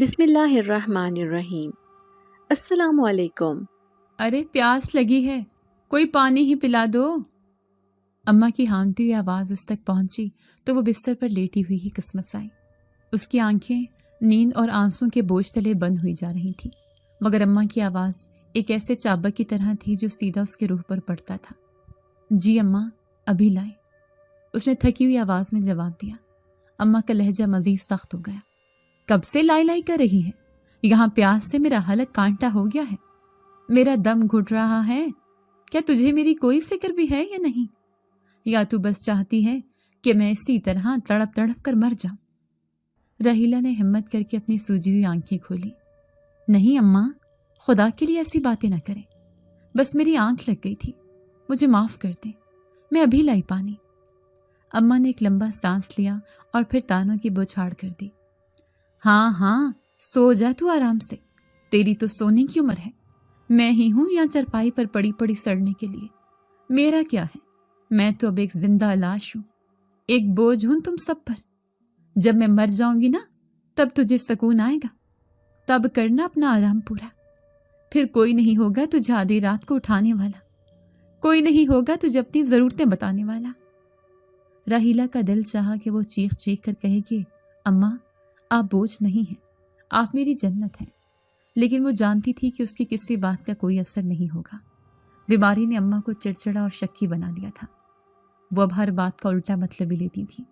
بسم اللہ الرحمن الرحیم۔ السلام علیکم۔ ارے پیاس لگی ہے، کوئی پانی ہی پلا دو۔ اماں کی ہانگتی ہوئی آواز اس تک پہنچی تو وہ بستر پر لیٹی ہوئی ہی کسمسائی۔ اس کی آنکھیں نیند اور آنسوں کے بوجھ تلے بند ہوئی جا رہی تھیں، مگر اماں کی آواز ایک ایسے چابک کی طرح تھی جو سیدھا اس کے روح پر پڑتا تھا۔ جی اماں، ابھی لائے، اس نے تھکی ہوئی آواز میں جواب دیا۔ اماں کا لہجہ مزید سخت ہو گیا۔ کب سے لائی لائی کر رہی ہے؟ یہاں پیاس سے میرا حلق کانٹا ہو گیا ہے، میرا دم گھٹ رہا ہے۔ کیا تجھے میری کوئی فکر بھی ہے یا نہیں؟ یا تو بس چاہتی ہے کہ میں اسی طرح تڑپ تڑپ کر مر جاؤں؟ رحیلہ نے ہمت کر کے اپنی سوجی ہوئی آنکھیں کھولی۔ نہیں اماں، خدا کے لیے ایسی باتیں نہ کریں، بس میری آنکھ لگ گئی تھی، مجھے معاف کر دیں، میں ابھی لائی پانی۔ اماں نے ایک لمبا سانس لیا اور پھر تانوں کی بوچھاڑ کر دی۔ ہاں ہاں، سو جا تو آرام سے، تیری تو سونے کی عمر ہے۔ میں ہی ہوں یہاں چرپائی پر پڑی پڑی سڑنے کے لیے، میرا کیا ہے؟ میں تو اب ایک زندہ لاش ہوں، ایک بوجھ ہوں تم سب پر۔ جب میں مر جاؤں گی نا، تب تجھے سکون آئے گا، تب کرنا اپنا آرام پورا۔ پھر کوئی نہیں ہوگا تجھے آدھی رات کو اٹھانے والا، کوئی نہیں ہوگا تجھے اپنی ضرورتیں بتانے والا۔ راحیلہ کا دل چاہا کہ وہ چیخ چیخ کر کہے کہ اماں، آپ بوجھ نہیں ہیں، آپ میری جنت ہیں، لیکن وہ جانتی تھی کہ اس کی کسی بات کا کوئی اثر نہیں ہوگا۔ بیماری نے اماں کو چڑچڑا اور شکی بنا دیا تھا، وہ اب ہر بات کا الٹا مطلب ہی لیتی تھی۔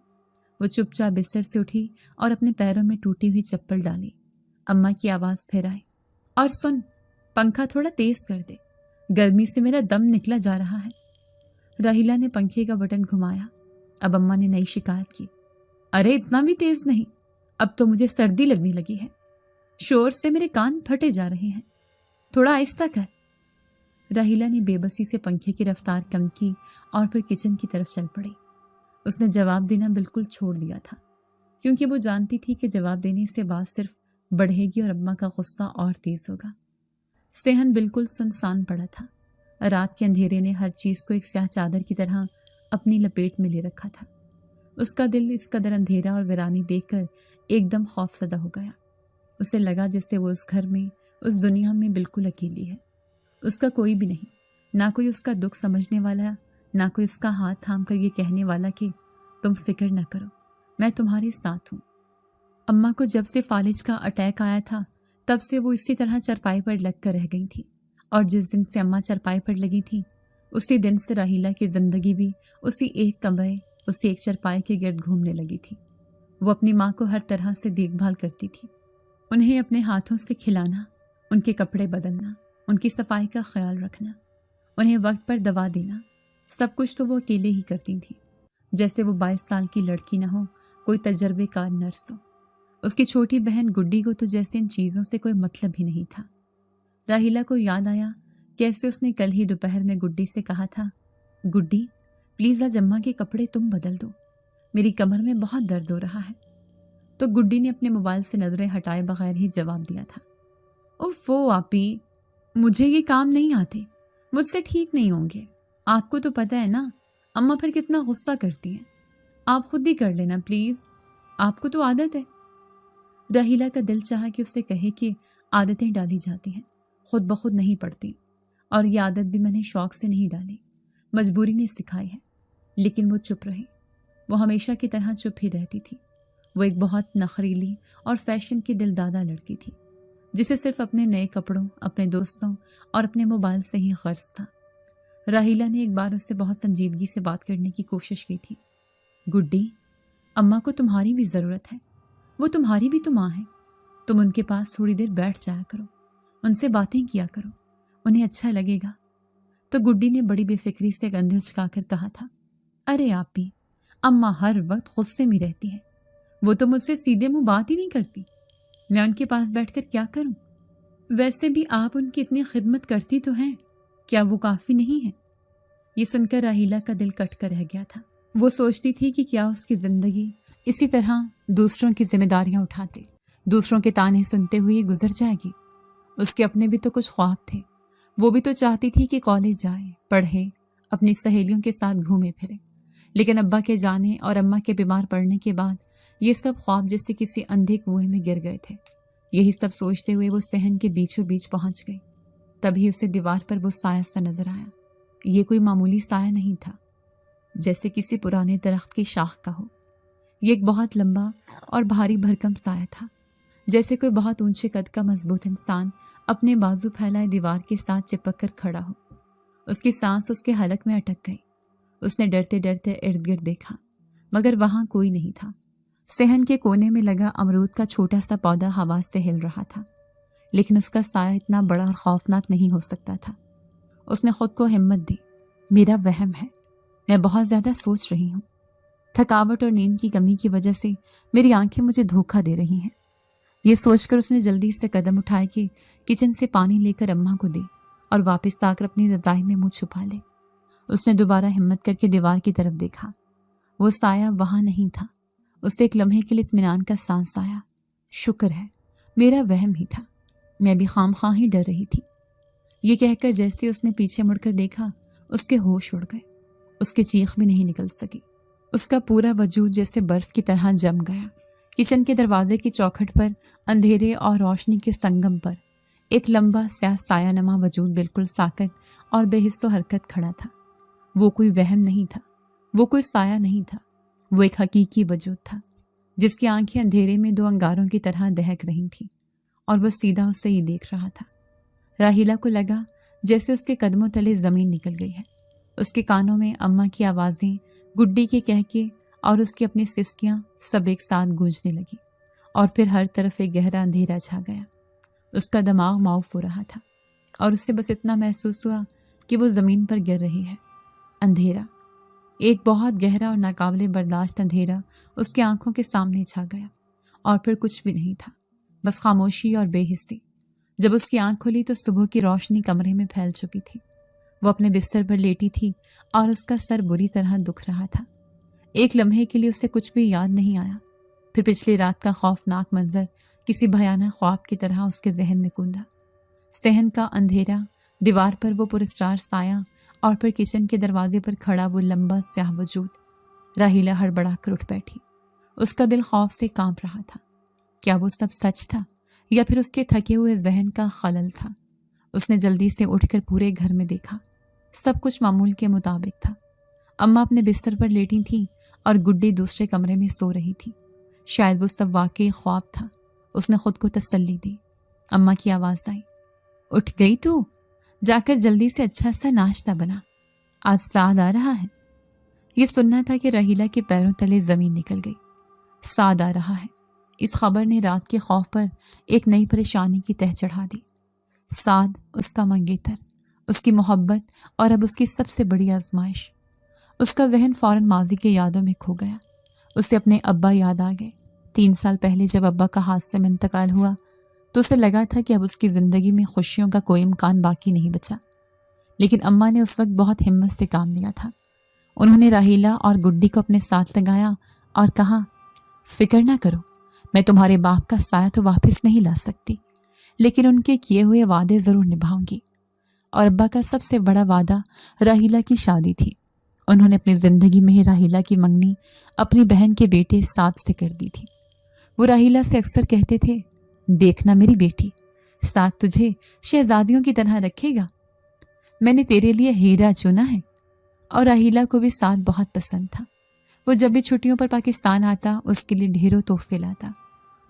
وہ چپ چاپ بستر سے اٹھی اور اپنے پیروں میں ٹوٹی ہوئی چپل ڈالی۔ اماں کی آواز پھر آئی، اور سن، پنکھا تھوڑا تیز کر دے، گرمی سے میرا دم نکلا جا رہا ہے۔ راحیلہ نے پنکھے کا بٹن گھمایا۔ اب اماں نے نئی شکایت کی، ارے اتنا بھی تیز نہیں، اب تو مجھے سردی لگنے لگی ہے، شور سے میرے کان پھٹے جا رہے ہیں، تھوڑا آہستہ کر۔ راحیلہ نے بے بسی سے پنکھے کی رفتار کم کی اور پھر کچن کی طرف چل پڑی۔ اس نے جواب دینا بالکل چھوڑ دیا تھا، کیونکہ وہ جانتی تھی کہ جواب دینے سے بات صرف بڑھے گی اور اماں کا غصہ اور تیز ہوگا۔ صحن بالکل سنسان پڑا تھا، رات کے اندھیرے نے ہر چیز کو ایک سیاہ چادر کی طرح اپنی لپیٹ میں لے رکھا تھا۔ اس کا دل اس قدر اندھیرا اور ویرانی دیکھ کر ایک دم خوف زدہ ہو گیا۔ اسے لگا جیسے وہ اس گھر میں، اس دنیا میں بالکل اکیلی ہے، اس کا کوئی بھی نہیں، نہ کوئی اس کا دکھ سمجھنے والا، نہ کوئی اس کا ہاتھ تھام کر یہ کہنے والا کہ تم فکر نہ کرو، میں تمہارے ساتھ ہوں۔ اماں کو جب سے فالج کا اٹیک آیا تھا، تب سے وہ اسی طرح چرپائی پر لگ کر رہ گئی تھی، اور جس دن سے اماں چرپائی پر لگی تھی، اسی دن سے راحیلہ کی زندگی بھی اسی ایک کمرے، اسی ایک چرپائی کے گرد گھومنے لگی تھی۔ وہ اپنی ماں کو ہر طرح سے دیکھ بھال کرتی تھی، انہیں اپنے ہاتھوں سے کھلانا، ان کے کپڑے بدلنا، ان کی صفائی کا خیال رکھنا، انہیں وقت پر دوا دینا، سب کچھ تو وہ اکیلے ہی کرتی تھی، جیسے وہ 22 سال کی لڑکی نہ ہو، کوئی تجربے کار نرس ہو۔ اس کی چھوٹی بہن گڈی کو تو جیسے ان چیزوں سے کوئی مطلب ہی نہیں تھا۔ راحیلہ کو یاد آیا کیسے اس نے کل ہی دوپہر میں گڈی سے کہا تھا، گڈی پلیز آج اماں کے کپڑے تم بدل دو، میری کمر میں بہت درد ہو رہا ہے۔ تو گڈی نے اپنے موبائل سے نظریں ہٹائے بغیر ہی جواب دیا تھا، اوفو آپی، مجھے یہ کام نہیں آتے، مجھ سے ٹھیک نہیں ہوں گے، آپ کو تو پتہ ہے نا اماں پھر کتنا غصہ کرتی ہیں، آپ خود ہی کر لینا پلیز، آپ کو تو عادت ہے۔ راحیلہ کا دل چاہا کہ اسے کہے کہ عادتیں ڈالی جاتی ہیں، خود بخود نہیں پڑتی، اور یہ عادت بھی میں نے شوق سے نہیں ڈالی، مجبوری نے سکھائی ہے، لیکن وہ چپ رہی۔ وہ ہمیشہ کی طرح چپ ہی رہتی تھی۔ وہ ایک بہت نخریلی اور فیشن کی دل دادا لڑکی تھی، جسے صرف اپنے نئے کپڑوں، اپنے دوستوں اور اپنے موبائل سے ہی غرض تھا۔ راحیلہ نے ایک بار اس سے بہت سنجیدگی سے بات کرنے کی کوشش کی تھی، گڈی، اماں کو تمہاری بھی ضرورت ہے، وہ تمہاری بھی تو ماں ہے، تم ان کے پاس تھوڑی دیر بیٹھ جایا کرو، ان سے باتیں کیا کرو، انہیں اچھا لگے گا۔ تو گڈی نے بڑی بے فکری سے کندھے اچکا کر کہا تھا، ارے آپی، اماں ہر وقت غصے میں رہتی ہے، وہ تو مجھ سے سیدھے منہ بات ہی نہیں کرتی، میں ان کے پاس بیٹھ کر کیا کروں؟ ویسے بھی آپ ان کی اتنی خدمت کرتی تو ہیں، کیا وہ کافی نہیں ہے؟ یہ سن کر راحیلہ کا دل کٹ کر رہ گیا تھا۔ وہ سوچتی تھی کہ کیا اس کی زندگی اسی طرح دوسروں کی ذمہ داریاں اٹھاتے، دوسروں کے تانے سنتے ہوئے گزر جائے گی؟ اس کے اپنے بھی تو کچھ خواب تھے، وہ بھی تو چاہتی تھی کہ کالج جائے، پڑھے، اپنی سہیلیوں کے ساتھ گھومے پھرے، لیکن ابا کے جانے اور اماں کے بیمار پڑنے کے بعد یہ سب خواب جیسے کسی اندھے کنویں میں گر گئے تھے۔ یہی سب سوچتے ہوئے وہ صحن کے بیچوں بیچ پہنچ گئی۔ تبھی اسے دیوار پر وہ سایہ سا نظر آیا۔ یہ کوئی معمولی سایہ نہیں تھا، جیسے کسی پرانے درخت کی شاخ کا ہو۔ یہ ایک بہت لمبا اور بھاری بھرکم سایہ تھا، جیسے کوئی بہت اونچے قد کا مضبوط انسان اپنے بازو پھیلائے دیوار کے ساتھ چپک کر کھڑا ہو۔ اس کی سانس اس کے حلق میں اٹک گئی۔ اس نے ڈرتے ڈرتے ارد گرد دیکھا، مگر وہاں کوئی نہیں تھا۔ صحن کے کونے میں لگا امرود کا چھوٹا سا پودا ہوا سے ہل رہا تھا، لیکن اس کا سایہ اتنا بڑا اور خوفناک نہیں ہو سکتا تھا۔ اس نے خود کو ہمت دی، میرا وہم ہے، میں بہت زیادہ سوچ رہی ہوں۔ تھکاوٹ اور نیند کی کمی کی وجہ سے میری آنکھیں مجھے دھوکہ دے رہی ہیں۔ یہ سوچ کر اس نے جلدی سے قدم اٹھائے کہ کچن سے پانی لے کر اماں کو دے اور واپس آ کر اپنی رضائی میں منہ چھپا لے۔ اس نے دوبارہ ہمت کر کے دیوار کی طرف دیکھا۔ وہ سایہ وہاں نہیں تھا۔ اسے ایک لمحے کے لیے اطمینان کا سانس آیا۔ شکر ہے، میرا وہم ہی تھا، میں بھی خام خواہ ہی ڈر رہی تھی۔ یہ کہہ کر جیسے اس نے پیچھے مڑ کر دیکھا، اس کے ہوش اڑ گئے۔ اس کی چیخ بھی نہیں نکل سکی۔ اس کا پورا وجود جیسے برف کی طرح جم گیا۔ کچن کے دروازے کی چوکھٹ پر اندھیرے اور روشنی کے سنگم پر ایک لمبا سیاہ سایہ نما وجود بالکل ساکت اور بے حس و حرکت کھڑا تھا۔ وہ کوئی وہم نہیں تھا، وہ کوئی سایہ نہیں تھا، وہ ایک حقیقی وجود تھا، جس کی آنکھیں اندھیرے میں دو انگاروں کی طرح دہک رہی تھیں، اور وہ سیدھا اس سے ہی دیکھ رہا تھا۔ راحیلہ کو لگا جیسے اس کے قدموں تلے زمین نکل گئی ہے۔ اس کے کانوں میں اماں کی آوازیں، گڈی کے کہکے اور اس کی اپنی سسکیاں سب ایک ساتھ گونجنے لگی، اور پھر ہر طرف ایک گہرا اندھیرا چھا گیا۔ اس کا دماغ معاف ہو رہا تھا، اور اس سے بس اتنا محسوس ہوا کہ وہ زمین پر گر رہی ہے۔ اندھیرا، ایک بہت گہرا اور ناقابل برداشت اندھیرا اس کی آنکھوں کے سامنے چھا گیا، اور پھر کچھ بھی نہیں تھا، بس خاموشی اور بے حسی۔ جب اس کی آنکھ کھلی تو صبح کی روشنی کمرے میں پھیل چکی تھی۔ وہ اپنے بستر پر لیٹی تھی اور اس کا سر بری طرح دکھ رہا تھا۔ ایک لمحے کے لیے اسے کچھ بھی یاد نہیں آیا۔ پھر پچھلی رات کا خوفناک منظر کسی بھیانک خواب کی طرح اس کے ذہن میں گوندا۔ صحن کا اندھیرا، دیوار پر وہ پراسرار سایہ، اور پھر کچن کے دروازے پر کھڑا وہ لمبا سیاہ وجود۔ راحیلہ ہڑبڑا کر اٹھ بیٹھی۔ اس کا دل خوف سے کانپ رہا تھا۔ کیا وہ سب سچ تھا، یا پھر اس کے تھکے ہوئے ذہن کا خلل تھا؟ اس نے جلدی سے اٹھ کر پورے گھر میں دیکھا۔ سب کچھ معمول کے مطابق تھا۔ اماں اپنے بستر پر لیٹی تھی اور گڈی دوسرے کمرے میں سو رہی تھی۔ شاید وہ سب واقعی خواب تھا۔ اس نے خود کو تسلی دی۔ اماں کی آواز آئی، اٹھ گئی تو؟ جا کر جلدی سے اچھا سا ناشتہ بنا، آج سعد آ رہا ہے۔ یہ سننا تھا کہ راحیلہ کے پیروں تلے زمین نکل گئی۔ سعد آ رہا ہے، اس خبر نے رات کے خوف پر ایک نئی پریشانی کی تہ چڑھا دی۔ سعد، اس کا منگیتر، اس کی محبت، اور اب اس کی سب سے بڑی آزمائش۔ اس کا ذہن فوراً ماضی کے یادوں میں کھو گیا۔ اسے اپنے ابا یاد آ گئے۔ 3 سال پہلے جب ابا کا حادثے میں انتقال ہوا تو اسے لگا تھا کہ اب اس کی زندگی میں خوشیوں کا کوئی امکان باقی نہیں بچا، لیکن اماں نے اس وقت بہت ہمت سے کام لیا تھا۔ انہوں نے راحیلہ اور گڈی کو اپنے ساتھ لگایا اور کہا، فکر نہ کرو، میں تمہارے باپ کا سایہ تو واپس نہیں لا سکتی، لیکن ان کے کیے ہوئے وعدے ضرور نبھاؤں گی۔ اور ابا کا سب سے بڑا وعدہ راحیلہ کی شادی تھی۔ انہوں نے اپنی زندگی میں ہی راحیلہ کی منگنی اپنی بہن کے بیٹے سعد سے کر دی تھی۔ وہ راحیلہ سے اکثر کہتے تھے، دیکھنا میری بیٹی، سعد تجھے شہزادیوں کی طرح رکھے گا، میں نے تیرے لیے ہیرا چنا ہے۔ اور راحیلہ کو بھی سعد بہت پسند تھا۔ وہ جب بھی چھٹیوں پر پاکستان آتا اس کے لیے ڈھیروں تحفے لاتا،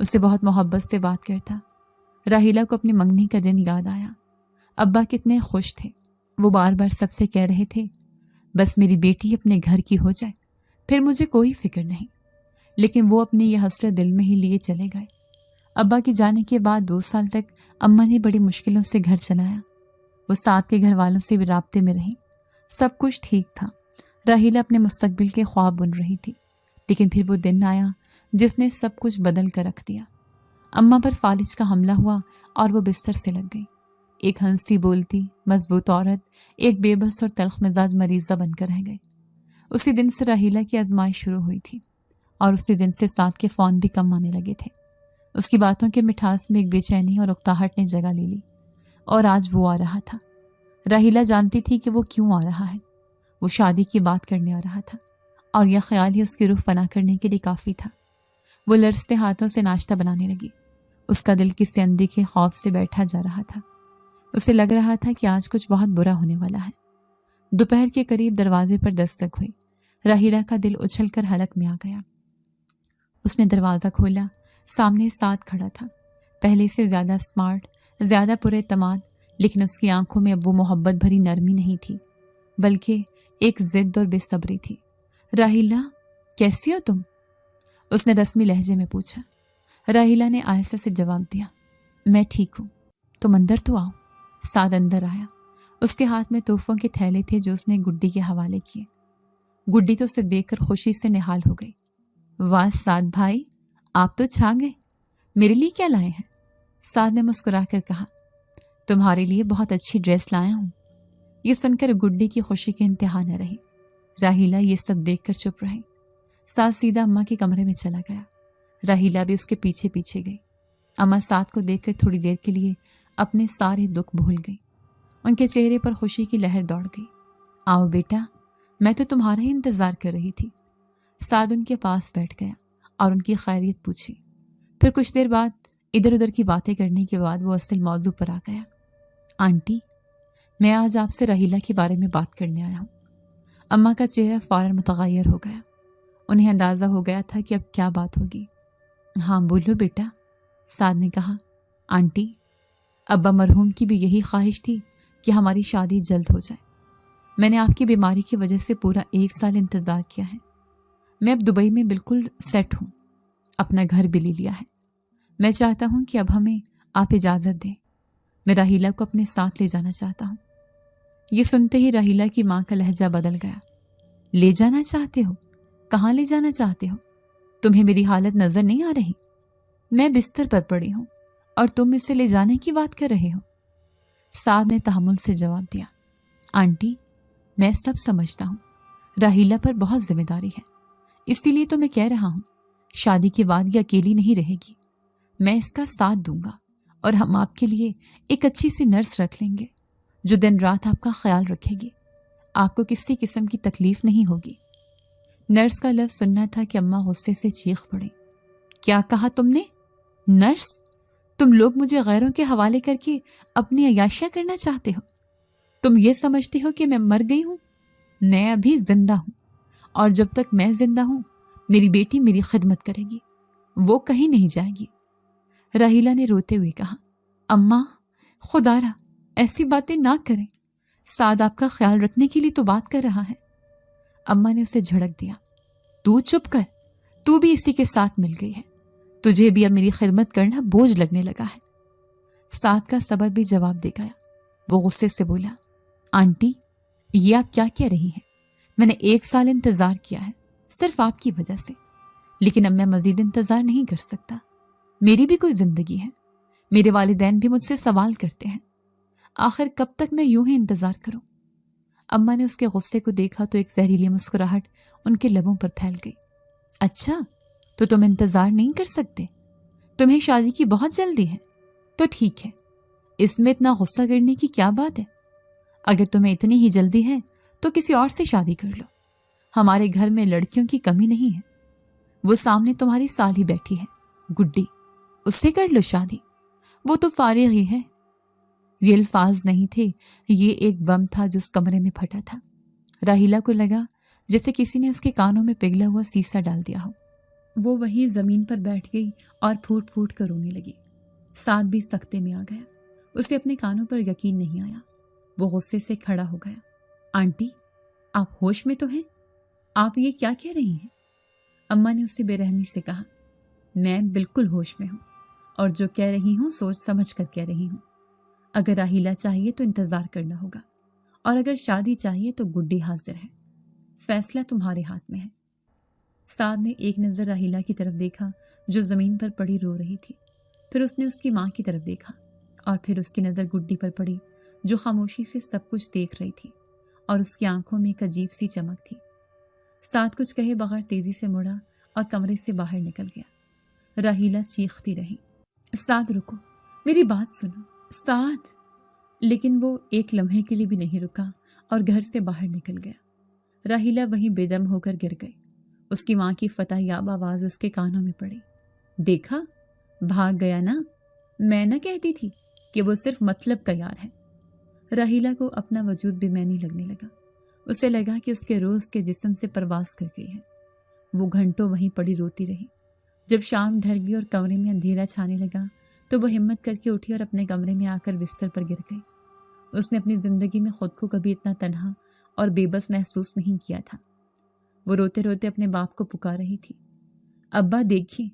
اسے بہت محبت سے بات کرتا۔ راحیلہ کو اپنی منگنی کا دن یاد آیا۔ ابا کتنے خوش تھے۔ وہ بار بار سب سے کہہ رہے تھے، بس میری بیٹی اپنے گھر کی ہو جائے، پھر مجھے کوئی فکر نہیں۔ لیکن وہ اپنی یہ حسرت دل میں ہی لیے چلے گئے۔ ابا کے جانے کے بعد 2 سال تک اماں نے بڑی مشکلوں سے گھر چلایا۔ وہ سعد کے گھر والوں سے بھی رابطے میں رہی۔ سب کچھ ٹھیک تھا۔ راحیلہ اپنے مستقبل کے خواب بن رہی تھی، لیکن پھر وہ دن آیا جس نے سب کچھ بدل کر رکھ دیا۔ اماں پر فالج کا حملہ ہوا اور وہ بستر سے لگ گئی۔ ایک ہنستی بولتی مضبوط عورت ایک بے بس اور تلخ مزاج مریضہ بن کر رہ گئی۔ اسی دن سے راحیلہ کی آزمائش شروع ہوئی تھی، اور اسی دن سے سعد کے فون بھی کم آنے لگے تھے۔ اس کی باتوں کے مٹھاس میں ایک بے چینی اور اکتاہٹ نے جگہ لے لی، اور آج وہ آ رہا تھا۔ راحیلہ جانتی تھی کہ وہ کیوں آ رہا ہے۔ وہ شادی کی بات کرنے آ رہا تھا، اور یہ خیال ہی اس کی روح فنا کرنے کے لیے کافی تھا۔ وہ لرزتے ہاتھوں سے ناشتہ بنانے لگی۔ اس کا دل کسی اندھی کے خوف سے بیٹھا جا رہا تھا۔ اسے لگ رہا تھا کہ آج کچھ بہت برا ہونے والا ہے۔ دوپہر کے قریب دروازے پر دستک ہوئی۔ راحیلہ کا دل اچھل کر حلق میں آ گیا۔ اس نے دروازہ کھولا۔ سامنے سعد کھڑا تھا، پہلے سے زیادہ اسمارٹ، زیادہ پراعتماد، لیکن اس کی آنکھوں میں اب وہ محبت بھری نرمی نہیں تھی، بلکہ ایک ضد اور بے صبری تھی۔ راحیلہ، کیسی ہو تم؟ اس نے رسمی لہجے میں پوچھا۔ راحیلہ نے آہستہ سے جواب دیا، میں ٹھیک ہوں، تم اندر تو آؤ۔ سعد اندر آیا۔ اس کے ہاتھ میں تحفوں کے تھیلے تھے جو اس نے گڈی کے حوالے کیے۔ گڈی تو اسے دیکھ کر خوشی سے نہال ہو گئی۔ واہ سعد بھائی، آپ تو چھا گئے، میرے لیے کیا لائے ہیں؟ سعد نے مسکرا کر کہا، تمہارے لیے بہت اچھی ڈریس لایا ہوں۔ یہ سن کر گڈی کی خوشی کے انتہا نہ رہی۔ راحیلہ یہ سب دیکھ کر چپ رہی۔ سعد سیدھا اماں کے کمرے میں چلا گیا۔ راحیلہ بھی اس کے پیچھے پیچھے گئی۔ اماں سعد کو دیکھ کر تھوڑی دیر کے لیے اپنے سارے دکھ بھول گئی۔ ان کے چہرے پر خوشی کی لہر دوڑ گئی۔ آؤ بیٹا، میں تو تمہارا ہی انتظار کر رہی تھی۔ سعد ان کے پاس بیٹھ گیا اور ان کی خیریت پوچھی۔ پھر کچھ دیر بعد ادھر ادھر کی باتیں کرنے کے بعد وہ اصل موضوع پر آ گیا۔ آنٹی، میں آج آپ سے راحیلہ کے بارے میں بات کرنے آیا ہوں۔ اماں کا چہرہ فوراً متغیر ہو گیا۔ انہیں اندازہ ہو گیا تھا کہ اب کیا بات ہوگی۔ ہاں بولو بیٹا، سعد نے کہا۔ آنٹی، ابا مرحوم کی بھی یہی خواہش تھی کہ ہماری شادی جلد ہو جائے۔ میں نے آپ کی بیماری کی وجہ سے پورا 1 سال انتظار کیا ہے۔ میں اب دبئی میں بالکل سیٹ ہوں، اپنا گھر بھی لے لیا ہے۔ میں چاہتا ہوں کہ اب ہمیں آپ اجازت دیں، میں راحیلہ کو اپنے ساتھ لے جانا چاہتا ہوں۔ یہ سنتے ہی راحیلہ کی ماں کا لہجہ بدل گیا۔ لے جانا چاہتے ہو؟ کہاں لے جانا چاہتے ہو؟ تمہیں میری حالت نظر نہیں آ رہی؟ میں بستر پر پڑی ہوں اور تم اسے لے جانے کی بات کر رہے ہو۔ سعد نے تحمل سے جواب دیا، آنٹی، میں سب سمجھتا ہوں، راحیلہ پر بہت ذمہ داری ہے، اسی لیے تو میں کہہ رہا ہوں شادی کے بعد یہ اکیلی نہیں رہے گی، میں اس کا ساتھ دوں گا اور ہم آپ کے لیے ایک اچھی سی نرس رکھ لیں گے جو دن رات آپ کا خیال رکھے گی، آپ کو کسی قسم کی تکلیف نہیں ہوگی۔ نرس کا لفظ سننا تھا کہ اماں غصے سے چیخ پڑی۔ کیا کہا تم نے؟ نرس؟ تم لوگ مجھے غیروں کے حوالے کر کے اپنی عیاشیاں کرنا چاہتے ہو؟ تم یہ سمجھتے ہو کہ میں مر گئی ہوں؟ میں ابھی زندہ ہوں، اور جب تک میں زندہ ہوں میری بیٹی میری خدمت کرے گی، وہ کہیں نہیں جائے گی۔ راحیلہ نے روتے ہوئے کہا، اماں خدارا ایسی باتیں نہ کریں، سعد آپ کا خیال رکھنے کے لیے تو بات کر رہا ہے۔ اماں نے اسے جھڑک دیا، تو چپ کر، تو بھی اسی کے ساتھ مل گئی ہے، تجھے بھی اب میری خدمت کرنا بوجھ لگنے لگا ہے۔ سعد کا صبر بھی جواب دے گیا۔ وہ غصے سے بولا، آنٹی، یہ آپ کیا کہہ رہی ہیں؟ میں نے 1 سال انتظار کیا ہے صرف آپ کی وجہ سے، لیکن اب میں مزید انتظار نہیں کر سکتا، میری بھی کوئی زندگی ہے، میرے والدین بھی مجھ سے سوال کرتے ہیں، آخر کب تک میں یوں ہی انتظار کروں؟ اماں نے اس کے غصے کو دیکھا تو ایک زہریلی مسکراہٹ ان کے لبوں پر پھیل گئی۔ اچھا، تو تم انتظار نہیں کر سکتے؟ تمہیں شادی کی بہت جلدی ہے؟ تو ٹھیک ہے، اس میں اتنا غصہ کرنے کی کیا بات ہے؟ اگر تمہیں اتنی ہی جلدی ہے تو کسی اور سے شادی کر لو، ہمارے گھر میں لڑکیوں کی کمی نہیں ہے، وہ سامنے تمہاری سالی بیٹھی ہے گڈی، اس سے کر لو شادی، وہ تو فارغ ہی ہے۔ یہ الفاظ نہیں تھے، یہ ایک بم تھا جو اس کمرے میں پھٹا تھا۔ راحیلہ کو لگا جیسے کسی نے اس کے کانوں میں پگھلا ہوا سیسا ڈال دیا ہو۔ وہ وہیں زمین پر بیٹھ گئی اور پھوٹ پھوٹ کر رونے لگی۔ سعد بھی سکتے میں آ گیا، اسے اپنے کانوں پر یقین نہیں آیا۔ وہ غصے سے کھڑا ہو گیا۔ آنٹی، آپ ہوش میں تو ہیں؟ آپ یہ کیا کہہ رہی ہیں؟ اماں نے اسے بے رحمی سے کہا، میں بالکل ہوش میں ہوں اور جو کہہ رہی ہوں سوچ سمجھ کر کہہ رہی ہوں۔ اگر راحیلہ چاہیے تو انتظار کرنا ہوگا، اور اگر شادی چاہیے تو گڈی حاضر ہے، فیصلہ تمہارے ہاتھ میں ہے۔ سعد نے ایک نظر راحیلہ کی طرف دیکھا جو زمین پر پڑی رو رہی تھی، پھر اس نے اس کی ماں کی طرف دیکھا، اور پھر اس کی نظر گڈی پر پڑی جو خاموشی سے سب کچھ دیکھ رہی تھی، اور اس کی آنکھوں میں ایک عجیب سی چمک تھی۔ سعد کچھ کہے بغیر تیزی سے مڑا اور کمرے سے باہر نکل گیا۔ راحیلہ چیختی رہی، سعد رکو، میری بات سنو سعد، لیکن وہ ایک لمحے کے لیے بھی نہیں رکا اور گھر سے باہر نکل گیا۔ راحیلہ وہیں بے دم ہو کر گر گئی۔ اس کی ماں کی فتح یاب آواز اس کے کانوں میں پڑی، دیکھا، بھاگ گیا نا، میں نہ کہتی تھی کہ وہ صرف مطلب کا یار ہے۔ راحیلہ کو اپنا وجود بے معنی لگنے لگا۔ اسے لگا کہ اس کے روح اس کے جسم سے پرواز کر گئی ہے۔ وہ گھنٹوں وہیں پڑی روتی رہی۔ جب شام ڈھل گئی اور کمرے میں اندھیرا چھانے لگا تو وہ ہمت کر کے اٹھی اور اپنے کمرے میں آ کر بستر پر گر گئی۔ اس نے اپنی زندگی میں خود کو کبھی اتنا تنہا اور بے بس محسوس نہیں کیا تھا۔ وہ روتے روتے اپنے باپ کو پکار رہی تھی، ابا دیکھیے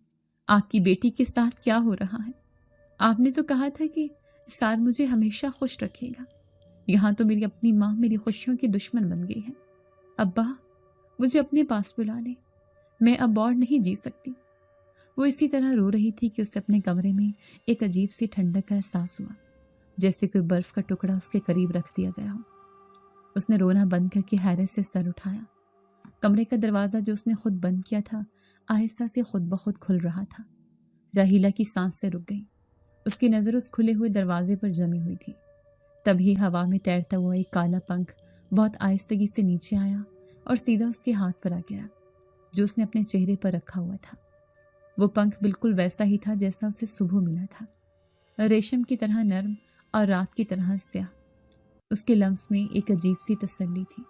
آپ کی بیٹی کے ساتھ کیا ہو رہا ہے۔ آپ نے تو کہا تھا کہ سار مجھے ہمیشہ خوش رکھے گا، یہاں تو میری اپنی ماں میری خوشیوں کی دشمن بن گئی ہے۔ ابا مجھے اپنے پاس بلا لیں، میں اب اور نہیں جی سکتی۔ وہ اسی طرح رو رہی تھی کہ اسے اپنے کمرے میں ایک عجیب سی ٹھنڈک کا احساس ہوا، جیسے کوئی برف کا ٹکڑا اس کے قریب رکھ دیا گیا ہو۔ اس نے رونا بند کر کے حیرت سے سر اٹھایا۔ کمرے کا دروازہ جو اس نے خود بند کیا تھا آہستہ سے خود بخود کھل رہا تھا۔ راحیلہ کی سانس سے رک گئی۔ اس کی نظر اس کھلے ہوئے دروازے پر جمی ہوئی تھی۔ تبھی ہوا میں تیرتا ہوا ایک کالا پنکھ بہت آہستگی سے نیچے آیا اور سیدھا اس کے ہاتھ پر آ گیا جو اس نے اپنے چہرے پر رکھا ہوا تھا۔ وہ پنکھ بالکل ویسا ہی تھا جیسا اسے صبح ملا تھا، ریشم کی طرح نرم اور رات کی طرح سیاہ۔ اس کے لمس میں ایک عجیب سی تسلی تھی۔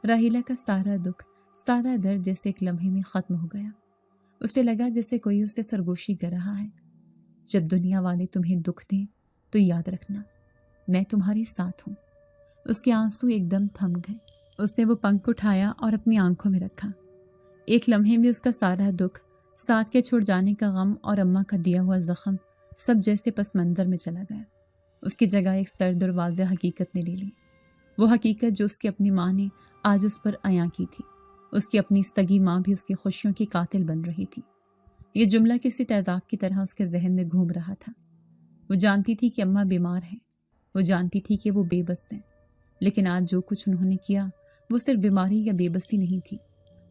راحیلہ کا سارا دکھ، سارا درد جیسے ایک لمحے میں ختم ہو گیا۔ اسے لگا جیسے کوئی اسے سرگوشی کر رہا ہے، جب دنیا والے تمہیں دکھ دیں تو یاد رکھنا میں تمہارے ساتھ ہوں۔ اس کے آنسو ایک دم تھم گئے۔ اس نے وہ پنکھ اٹھایا اور اپنی آنکھوں میں رکھا۔ ایک لمحے میں اس کا سارا دکھ، ساتھ کے چھوڑ جانے کا غم اور اماں کا دیا ہوا زخم سب جیسے پس منظر میں چلا گیا۔ اس کی جگہ ایک سرد اور واضح حقیقت نے لے لی، وہ حقیقت جو اس کی اپنی ماں نے آج اس پر عیاں کی تھی۔ اس کی اپنی سگی ماں بھی اس کی خوشیوں کی قاتل بن رہی تھی۔ یہ جملہ کسی تیزاب کی طرح اس کے ذہن میں گھوم رہا تھا۔ وہ جانتی تھی کہ اماں بیمار ہیں، وہ جانتی تھی کہ وہ بے بس ہیں، لیکن آج جو کچھ انہوں نے کیا وہ صرف بیماری یا بے بسی نہیں تھی،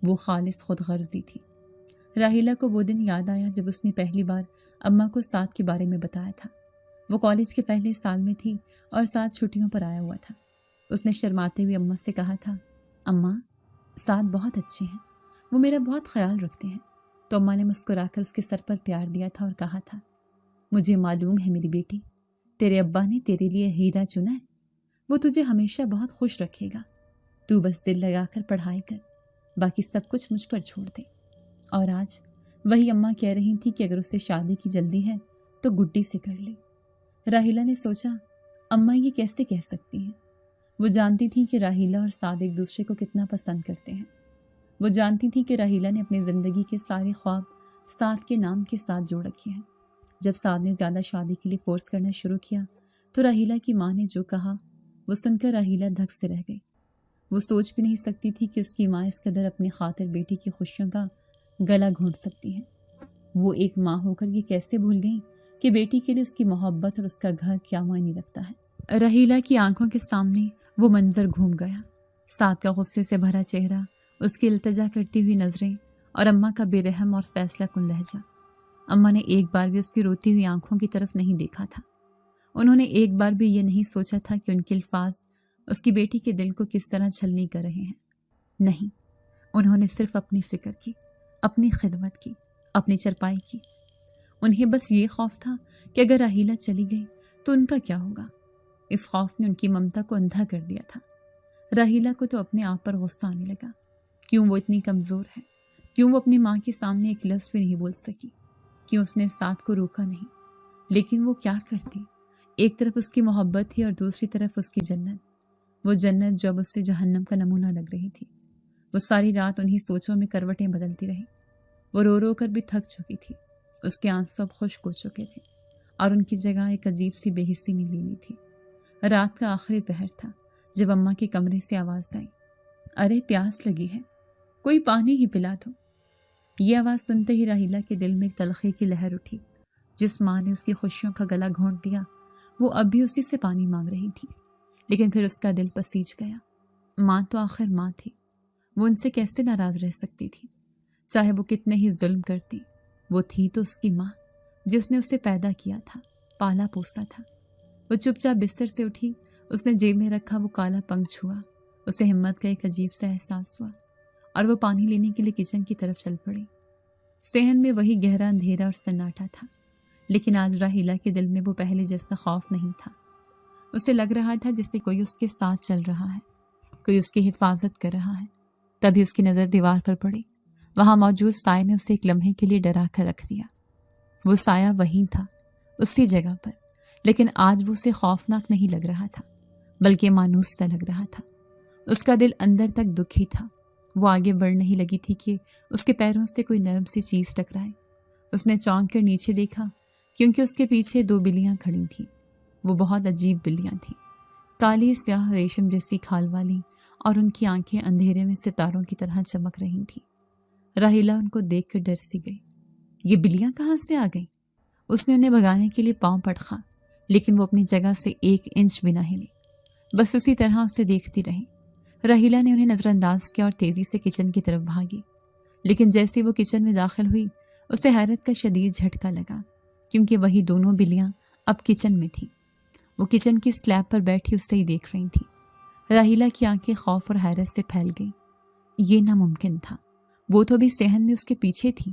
وہ خالص خود غرضی تھی۔ راحیلہ کو وہ دن یاد آیا جب اس نے پہلی بار اماں کو سعد کے بارے میں بتایا تھا۔ وہ کالج کے پہلے سال میں تھی اور سعد چھٹیوں پر آیا ہوا تھا۔ اس نے شرماتے ہوئے اماں سے کہا تھا، اماں سعد بہت اچھے ہیں، وہ میرا بہت خیال رکھتے ہیں۔ تو اماں نے مسکرا کر اس کے سر پر پیار دیا تھا اور کہا تھا، مجھے معلوم ہے میری بیٹی، تیرے ابا نے تیرے لیے ہیرا چنا ہے، وہ تجھے ہمیشہ بہت خوش رکھے گا، تو بس دل لگا کر پڑھائی کر، باقی سب کچھ مجھ پر چھوڑ دے۔ اور آج وہی اماں کہہ رہی تھی کہ اگر اسے شادی کی جلدی ہے تو گڈی سے کر لے۔ راحیلہ نے سوچا، اماں یہ کیسے کہہ سکتی ہیں؟ وہ جانتی تھی کہ راحیلہ اور سعد ایک دوسرے کو کتنا پسند کرتے ہیں۔ وہ جانتی تھی کہ راحیلہ نے اپنی زندگی کے سارے خواب سعد کے نام کے ساتھ جوڑ رکھے ہیں۔ جب سعد نے زیادہ شادی کے لیے فورس کرنا شروع کیا تو راحیلہ کی ماں نے جو کہا وہ سن کر راحیلہ دھک سے رہ گئی۔ وہ سوچ بھی نہیں سکتی تھی کہ اس کی ماں اس قدر اپنی خاطر بیٹی کی خوشیوں کا گلا گھونٹ سکتی ہے۔ وہ ایک ماں ہو کر یہ کیسے بھول گئی کہ بیٹی کے لیے اس کی محبت اور اس کا گھر کیا معنی رکھتا ہے۔ راحیلہ کی آنکھوں کے سامنے وہ منظر گھوم گیا، سعد کا غصے سے بھرا چہرہ، اس کی التجا کرتی ہوئی نظریں اور اماں کا بے رحم اور فیصلہ کن لہجہ۔ اماں نے ایک بار بھی اس کی روتی ہوئی آنکھوں کی طرف نہیں دیکھا تھا۔ انہوں نے ایک بار بھی یہ نہیں سوچا تھا کہ ان کے الفاظ اس کی بیٹی کے دل کو کس طرح چھلنی کر رہے ہیں۔ نہیں، انہوں نے صرف اپنی فکر کی، اپنی خدمت کی، اپنی چرپائی کی۔ انہیں بس یہ خوف تھا کہ اگر راحیلہ چلی گئی تو ان کا کیا ہوگا۔ اس خوف نے ان کی ممتا کو اندھا کر دیا تھا۔ راحیلہ کو تو اپنے آپ پر غصہ آنے لگا، کیوں وہ اتنی کمزور ہے، کیوں وہ اپنی ماں کے سامنے ایک لفظ بھی نہیں بول سکی، کیوں اس نے سعد کو روکا نہیں۔ لیکن وہ کیا کرتی، ایک طرف اس کی محبت تھی اور دوسری طرف اس کی جنت، وہ جنت جو اب اس سے جہنم کا نمونہ لگ رہی تھی۔ وہ ساری رات انہی سوچوں میں کروٹیں بدلتی رہی۔ وہ رو رو کر بھی تھک چکی تھی، اس کے آنسو اب خشک ہو چکے تھے اور ان کی جگہ ایک عجیب سی بے حسی نے لے لی تھی۔ رات کا آخری پہر تھا جب اماں کے کمرے سے آواز آئی، ارے پیاس لگی ہے، کوئی پانی ہی پلا دو۔ یہ آواز سنتے ہی راحیلہ کے دل میں ایک تلخی کی لہر اٹھی۔ جس ماں نے اس کی خوشیوں کا گلا گھونٹ دیا وہ اب بھی اسی سے پانی مانگ رہی تھی، لیکن پھر اس کا دل پسیج گیا۔ ماں تو آخر ماں تھی، وہ ان سے کیسے ناراض رہ سکتی تھی؟ چاہے وہ کتنے ہی ظلم کرتی، وہ تھی تو اس کی ماں، جس نے اسے پیدا کیا تھا، پالا پوسا تھا۔ وہ چپ چاپ بستر سے اٹھی، اس نے جیب میں رکھا وہ کالا پنکھ چھوا، اسے ہمت کا ایک عجیب سا احساس ہوا اور وہ پانی لینے کے لیے کچن کی طرف چل پڑی۔ صحن میں وہی گہرا اندھیرا اور سناٹا تھا، لیکن آج راحیلہ کے دل میں وہ پہلے جیسا خوف نہیں تھا۔ اسے لگ رہا تھا جیسے کوئی اس کے ساتھ چل رہا ہے، کوئی اس کی حفاظت کر رہا ہے۔ تبھی اس کی نظر دیوار پر پڑی۔ وہاں موجود سائے نے اسے ایک لمحے کے لیے ڈرا کر رکھ دیا۔ وہ سایہ وہیں تھا، اسی جگہ پر، لیکن آج وہ اسے خوفناک نہیں لگ رہا تھا بلکہ مانوس سا لگ رہا تھا۔ اس کا دل اندر تک دکھی تھا۔ وہ آگے بڑھ نہیں لگی تھی کہ اس کے پیروں سے کوئی نرم سی چیز ٹکرائے۔ اس نے چونک کر نیچے دیکھا کیونکہ اس کے پیچھے 2 بلیاں کھڑی تھیں۔ وہ بہت عجیب بلیاں تھیں، کالی سیاہ ریشم جیسی کھال والی، اور ان کی آنکھیں اندھیرے میں ستاروں کی طرح چمک رہی تھیں۔ راحیلہ ان کو دیکھ کر ڈر سی گئی۔ یہ بلیاں کہاں سے آ گئیں؟ اس نے انہیں بھگانے کے لیے پاؤں پٹخا، لیکن وہ اپنی جگہ سے 1 انچ بھی نہ ہلی، بس اسی طرح اسے دیکھتی رہی۔ راحیلہ نے انہیں نظر انداز کیا اور تیزی سے کچن کی طرف بھاگی، لیکن جیسے وہ کچن میں داخل ہوئی اسے حیرت کا شدید جھٹکا لگا، کیونکہ وہی دونوں بلیاں اب کچن میں تھیں۔ وہ کچن کی سلیب پر بیٹھی اسے ہی دیکھ رہی تھیں۔ راحیلہ کی آنکھیں خوف اور حیرت سے پھیل گئیں۔ یہ ناممکن تھا، وہ تو ابھی صحن میں اس کے پیچھے تھی،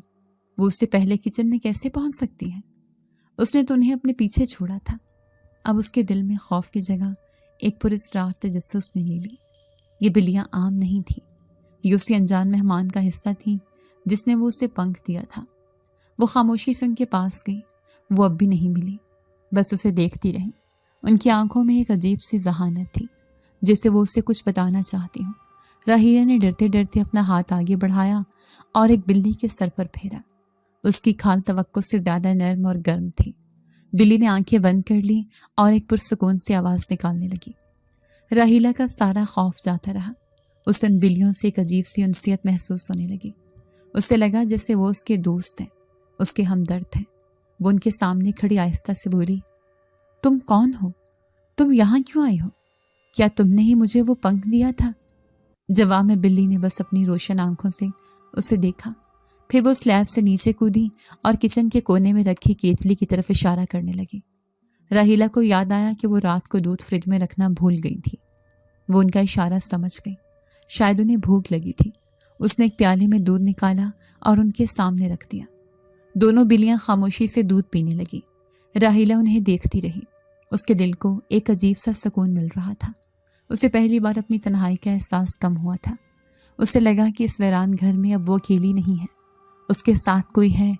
وہ اس سے پہلے کچن میں کیسے پہنچ سکتی ہے؟ اس نے تو انہیں اپنے پیچھے چھوڑا تھا۔ اب اس کے دل میں خوف کی جگہ ایک پراسرار تجسس نے لے لی۔ یہ بلیاں عام نہیں تھیں، یہ اسی انجان مہمان کا حصہ تھیں جس نے وہ اسے پنکھ دیا تھا۔ وہ خاموشی سے ان کے پاس گئی۔ وہ اب بھی نہیں ملی، بس اسے دیکھتی رہی۔ ان کی آنکھوں میں ایک عجیب سی ذہانت تھی، جیسے وہ اسے کچھ بتانا چاہتی ہوں۔ راحیلہ نے ڈرتے ڈرتے اپنا ہاتھ آگے بڑھایا اور ایک بلی کے سر پر پھیرا۔ اس کی کھال توقع سے زیادہ نرم اور گرم تھی۔ بلی نے آنکھیں بند کر لی اور ایک پرسکون سی آواز نکالنے لگی۔ راحیلہ کا سارا خوف جاتا رہا۔ اسے ان بلیوں سے ایک عجیب سی انسیت محسوس ہونے لگی۔ اسے لگا جیسے وہ اس کے دوست ہیں، اس کے ہمدرد ہیں۔ وہ ان کے سامنے کھڑی آہستہ سے بولی، تم کون ہو؟ تم یہاں کیوں آئی ہو؟ کیا تم نے ہی مجھے وہ پنکھ دیا تھا؟ جواب میں بلی نے بس اپنی روشن آنکھوں سے اسے دیکھا، پھر وہ سلیب سے نیچے کودی اور کچن کے کونے میں رکھی کیتلی کی طرف اشارہ کرنے لگی۔ راحیلہ کو یاد آیا کہ وہ رات کو دودھ فریج میں رکھنا بھول گئی تھی۔ وہ ان کا اشارہ سمجھ گئی، شاید انہیں بھوک لگی تھی۔ اس نے ایک پیالے میں دودھ نکالا اور ان کے سامنے رکھ دیا۔ دونوں بلیاں خاموشی سے دودھ پینے لگی۔ راحیلہ انہیں دیکھتی رہی۔ اس کے دل کو ایک عجیب سا سکون مل رہا تھا۔ اسے پہلی بار اپنی تنہائی کا احساس کم ہوا تھا۔ اسے لگا کہ اس ویران گھر میں اب وہ اکیلی نہیں ہے، اس کے ساتھ کوئی ہے،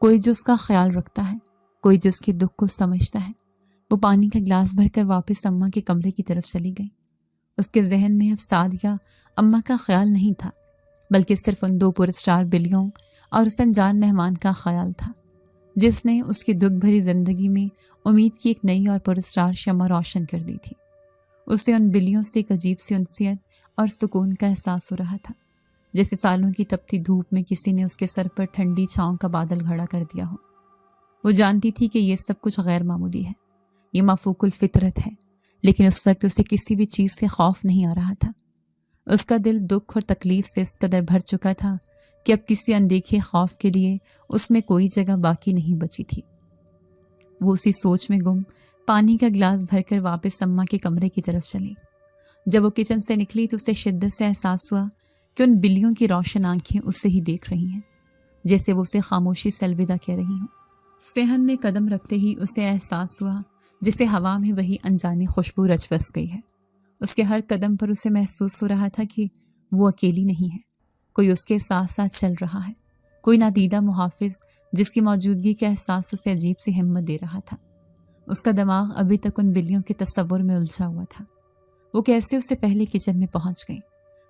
کوئی جو اس کا خیال رکھتا ہے، کوئی جو اس کے دکھ کو سمجھتا ہے۔ وہ پانی کا گلاس بھر کر واپس اماں کے کمرے کی طرف چلی گئی۔ اس کے ذہن میں اب سعدیہ اماں کا خیال نہیں تھا، بلکہ صرف ان 2 پراسرار بلیوں اور اس انجان مہمان کا خیال تھا، جس نے اس کی دکھ بھری زندگی میں امید کی ایک نئی اور پراسرار شمع روشن کر دی تھی۔ اسے ان بلیوں سے ایک عجیب سی انسیت اور سکون کا احساس ہو رہا تھا، جیسے سالوں کی تپتی دھوپ میں کسی نے اس کے سر پر ٹھنڈی چھاؤں کا بادل گھڑا کر دیا ہو۔ وہ جانتی تھی کہ یہ سب کچھ غیر معمولی ہے، یہ مفوق الفطرت ہے، لیکن اس وقت اسے کسی بھی چیز سے خوف نہیں آ رہا تھا۔ اس کا دل دکھ اور تکلیف سے اس قدر بھر چکا تھا کہ اب کسی اندیکھے خوف کے لیے اس میں کوئی جگہ باقی نہیں بچی تھی۔ وہ اسی سوچ میں گم پانی کا گلاس بھر کر واپس اماں کے کمرے کی طرف چلی۔ جب وہ کچن سے نکلی تو اسے شدت سے احساس ہوا کہ ان بلیوں کی روشن آنکھیں اسے ہی دیکھ رہی ہیں، جیسے وہ اسے خاموشی سے الوداع کہہ رہی ہوں۔ صحن میں قدم رکھتے ہی اسے احساس ہوا جیسے ہوا میں وہی انجانی خوشبو رچ بس گئی ہے۔ اس کے ہر قدم پر اسے محسوس ہو رہا تھا کہ وہ اکیلی نہیں ہے، کوئی اس کے ساتھ ساتھ چل رہا ہے، کوئی نادیدہ محافظ جس کی موجودگی کا احساس اسے عجیب سی ہمت دے رہا تھا۔ اس کا دماغ ابھی تک ان بلیوں کے تصور میں الجھا ہوا تھا۔ وہ کیسے اس سے پہلے کچن میں پہنچ گئی؟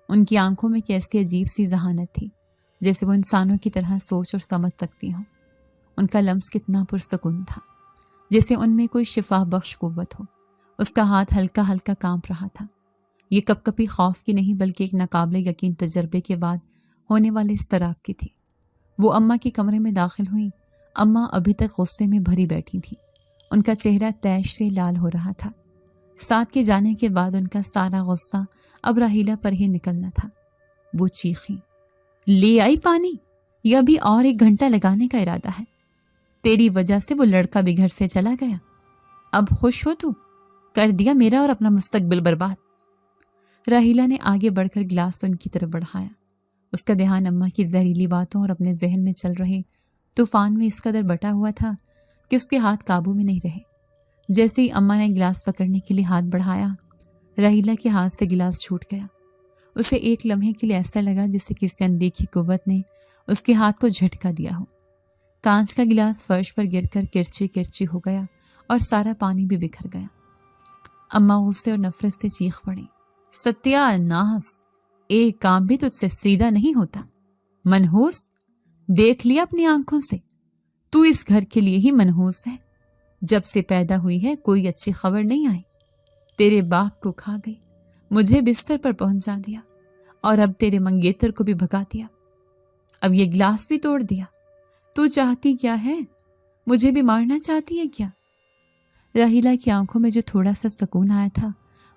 ان کی آنکھوں میں کیسی عجیب سی ذہانت تھی، جیسے وہ انسانوں کی طرح سوچ اور سمجھ سکتی ہوں۔ ان کا لمس کتنا پرسکون تھا، جیسے ان میں کوئی شفا بخش قوت ہو۔ اس کا ہاتھ ہلکا ہلکا کانپ رہا تھا۔ یہ کپ کپی خوف کی نہیں بلکہ ایک ناقابل یقین تجربے کے بعد ہونے والے اضطراب کی تھی۔ وہ اماں کے کمرے میں داخل ہوئیں۔ اماں ابھی تک غصے میں بھری بیٹھی تھیں۔ ان کا چہرہ طیش سے لال ہو رہا تھا۔ ساتھ کے جانے کے بعد ان کا سارا غصہ اب راحیلہ پر ہی نکلنا تھا۔ وہ چیخیں، لے آئی پانی؟ یا ابھی اور 1 گھنٹہ لگانے کا ارادہ ہے؟ تیری وجہ سے وہ لڑکا بھی گھر سے چلا گیا، اب خوش ہو تو؟ کر دیا میرا اور اپنا مستقبل برباد۔ راحیلہ نے آگے بڑھ کر گلاس ان کی طرف بڑھایا۔ اس کا دھیان اماں کی زہریلی باتوں اور اپنے ذہن میں چل رہے طوفان میں اس قدر بٹا ہوا تھا کہ اس کے ہاتھ قابو میں نہیں رہے۔ جیسے ہی اماں نے گلاس پکڑنے کے لیے ہاتھ بڑھایا، راحیلہ کے ہاتھ سے گلاس چھوٹ گیا۔ اسے ایک لمحے کے لیے ایسا لگا جیسے کسی اندیکھی قوت نے اس کے ہاتھ کو جھٹکا دیا ہو۔ کانچ کا گلاس فرش پر گر کر کرچی کرچی ہو گیا اور سارا پانی بھی بکھر گیا۔ اماں غصے اور نفرت سے چیخ پڑی، ستیا ناس، ایک کام بھی تجھ سے سیدھا نہیں ہوتا، منحوس! دیکھ لیا اپنی آنکھوں سے، تو اس گھر کے لیے ہی منحوس ہے۔ جب سے پیدا ہوئی ہے کوئی اچھی خبر نہیں آئی، تیرے باپ کو کھا گئی، مجھے بستر پر پہنچا دیا اور اب تیرے منگیتر کو بھی بھگا دیا، اب یہ گلاس بھی توڑ دیا۔ تو چاہتی کیا ہے؟ مجھے بھی مارنا چاہتی ہے کیا؟ راحیلہ کی آنکھوں میں جو تھوڑا سا سکون آیا تھا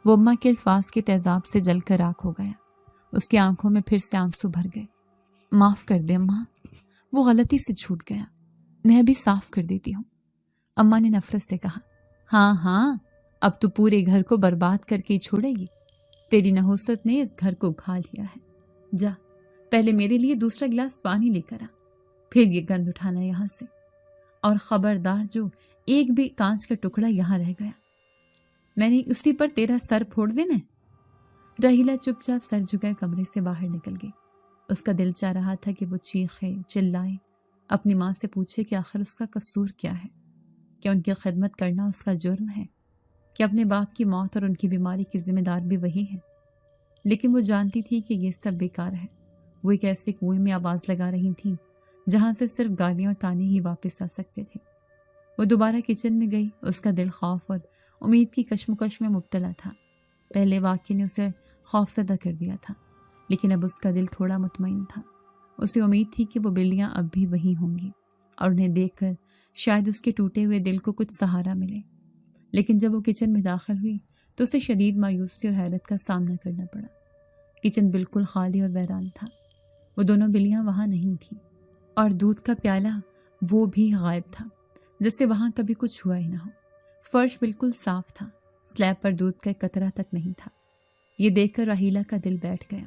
وہ اماں کے الفاظ کے تیزاب سے جل کر راکھ ہو گیا۔ اس کی آنکھوں میں پھر سے آنسو بھر گئے۔ معاف کر دے اماں، وہ غلطی سے چھوٹ گیا، میں ابھی صاف کر دیتی ہوں۔ اماں نے نفرت سے کہا، ہاں ہاں، اب تو پورے گھر کو برباد کر کے ہی چھوڑے گی۔ تیری نحوست نے اس گھر کو کھا لیا ہے۔ جا پہلے میرے لیے دوسرا گلاس پانی لے کر آ، پھر یہ گند اٹھانا یہاں سے، اور خبردار جو ایک بھی کانچ کا ٹکڑا یہاں رہ گیا میں نے اسی پر تیرا سر پھوڑ دینا۔ راحیلہ چپ چاپ سر جھکائے کمرے سے باہر نکل گئی۔ اس کا دل چاہ رہا تھا کہ وہ چیخے چلائے، اپنی ماں سے پوچھے کہ آخر اس کا قصور کیا ہے، کیا ان کی خدمت کرنا اس کا جرم ہے، کہ اپنے باپ کی موت اور ان کی بیماری کی ذمہ دار بھی وہی ہے۔ لیکن وہ جانتی تھی کہ یہ سب بیکار ہے۔ وہ ایک ایسے کنویں میں آواز لگا رہی تھی جہاں سے صرف گالیاں اور تانے ہی واپس آ سکتے تھے۔ وہ دوبارہ کچن میں گئی۔ اس کا دل خوف اور امید کی کشمکش میں مبتلا تھا۔ پہلے واقعے نے اسے خوفزدہ کر دیا تھا، لیکن اب اس کا دل تھوڑا مطمئن تھا۔ اسے امید تھی کہ وہ بلیاں اب بھی وہیں ہوں گی اور انہیں دیکھ کر شاید اس کے ٹوٹے ہوئے دل کو کچھ سہارا ملے۔ لیکن جب وہ کچن میں داخل ہوئی تو اسے شدید مایوسی اور حیرت کا سامنا کرنا پڑا۔ کچن بالکل خالی اور ویران تھا۔ وہ دونوں بلیاں وہاں نہیں تھیں، اور دودھ کا پیالہ وہ بھی غائب تھا، جیسے وہاں کبھی کچھ ہوا ہی نہ ہو۔ فرش بالکل صاف تھا، سلیب پر دودھ کا ایک قطرہ تک نہیں تھا۔ یہ دیکھ کر راحیلہ کا دل بیٹھ گیا۔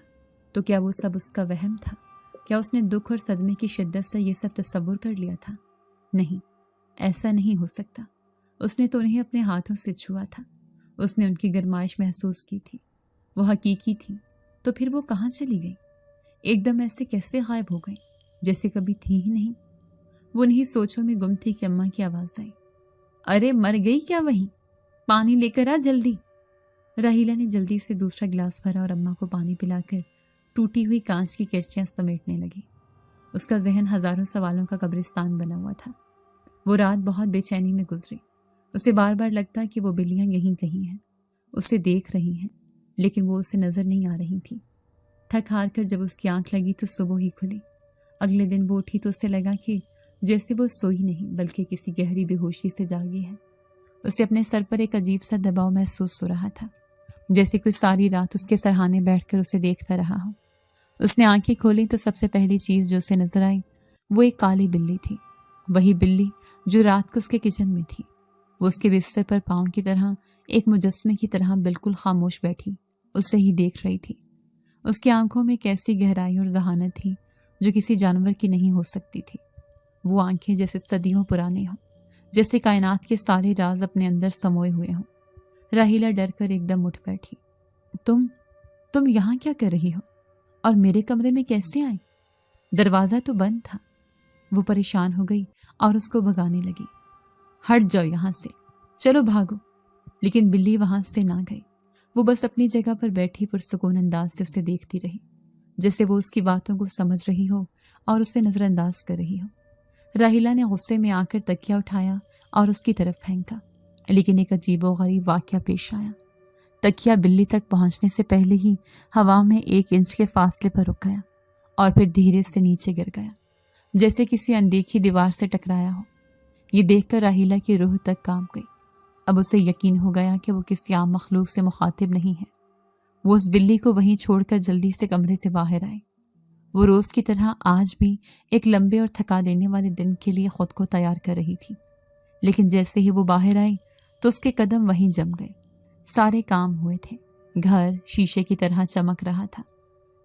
تو کیا وہ سب اس کا وہم تھا؟ کیا اس نے دکھ اور صدمے کی شدت سے یہ سب تصور کر لیا تھا؟ نہیں، ایسا نہیں ہو سکتا۔ اس نے تو انہیں اپنے ہاتھوں سے چھوا تھا، اس نے ان کی گرمائش محسوس کی تھی، وہ حقیقی تھی۔ تو پھر وہ کہاں چلی گئی؟ ایک دم ایسے کیسے غائب ہو گئی جیسے کبھی تھی ہی نہیں؟ وہ انہی سوچوں میں گم تھی کہ اماں کی آواز آئی، ارے مر گئی کیا وہیں؟ پانی لے کر آ جلدی۔ راحیلہ نے جلدی سے دوسرا گلاس بھرا اور اماں کو پانی پلا کر ٹوٹی ہوئی کانچ کی کرچیاں سمیٹنے لگی۔ اس کا ذہن ہزاروں سوالوں کا قبرستان بنا ہوا تھا۔ وہ رات بہت بے چینی میں گزری۔ اسے بار بار لگتا کہ وہ بلیاں یہیں کہیں ہیں، اسے دیکھ رہی ہیں، لیکن وہ اسے نظر نہیں آ رہی تھی۔ تھک ہار کر جب اس کی آنکھ لگی تو صبح ہی کھلی۔ اگلے دن وہ اٹھی تو اسے لگا کہ جیسے وہ سوئی نہیں بلکہ کسی گہری بے ہوشی سے جاگی ہے۔ اسے اپنے سر پر ایک عجیب سا دباؤ محسوس ہو رہا تھا، جیسے کوئی ساری رات اس کے سرہانے بیٹھ کر اسے دیکھتا رہا ہو۔ اس نے آنکھیں کھولیں تو سب سے پہلی چیز جو اسے نظر آئی وہ ایک کالی بلی تھی، وہی بلی جو رات کو اس کے کچن میں تھی۔ وہ اس کے بستر پر پاؤں کی طرح ایک مجسمے کی طرح بالکل خاموش بیٹھی اسے ہی دیکھ رہی تھی۔ اس کی آنکھوں میں ایک ایسی گہرائی اور ذہانت تھی جو کسی جانور کی نہیں ہو سکتی تھی۔ وہ آنکھیں جیسے صدیوں پرانی ہوں، جیسے کائنات کے سارے راز اپنے اندر سموئے ہوئے ہوں۔ راحیلہ ڈر کر ایک دم اٹھ بیٹھی۔ تم یہاں کیا کر رہی ہو اور میرے کمرے میں کیسے آئیں؟ دروازہ تو بند تھا۔ وہ پریشان ہو گئی اور اس کو بھگانے لگی۔ ہٹ جاؤ یہاں سے، چلو بھاگو۔ لیکن بلی وہاں سے نہ گئی۔ وہ بس اپنی جگہ پر بیٹھی پرسکون انداز سے اسے دیکھتی رہی، جیسے وہ اس کی باتوں کو سمجھ رہی ہو اور اسے نظر انداز کر رہی ہو۔ راحیلہ نے غصے میں آ کر تکیہ اٹھایا اور اس کی طرف پھینکا، لیکن ایک عجیب و غریب واقعہ پیش آیا۔ تکیہ بلی تک پہنچنے سے پہلے ہی ہوا میں 1 انچ کے فاصلے پر رک گیا اور پھر دھیرے سے نیچے گر گیا، جیسے کسی اندیکھی دیوار سے ٹکرایا ہو۔ یہ دیکھ کر راحیلہ کی روح تک کانپ گئی۔ اب اسے یقین ہو گیا کہ وہ کسی عام مخلوق سے مخاطب نہیں ہے۔ وہ اس بلی کو وہیں چھوڑ کر جلدی سے کمرے سے باہر آئے۔ وہ روز کی طرح آج بھی ایک لمبے اور تھکا دینے والے دن کے لیے خود کو تیار کر رہی تھی، لیکن جیسے ہی وہ باہر آئی تو اس کے قدم وہیں جم گئے۔ سارے کام ہوئے تھے، گھر شیشے کی طرح چمک رہا تھا،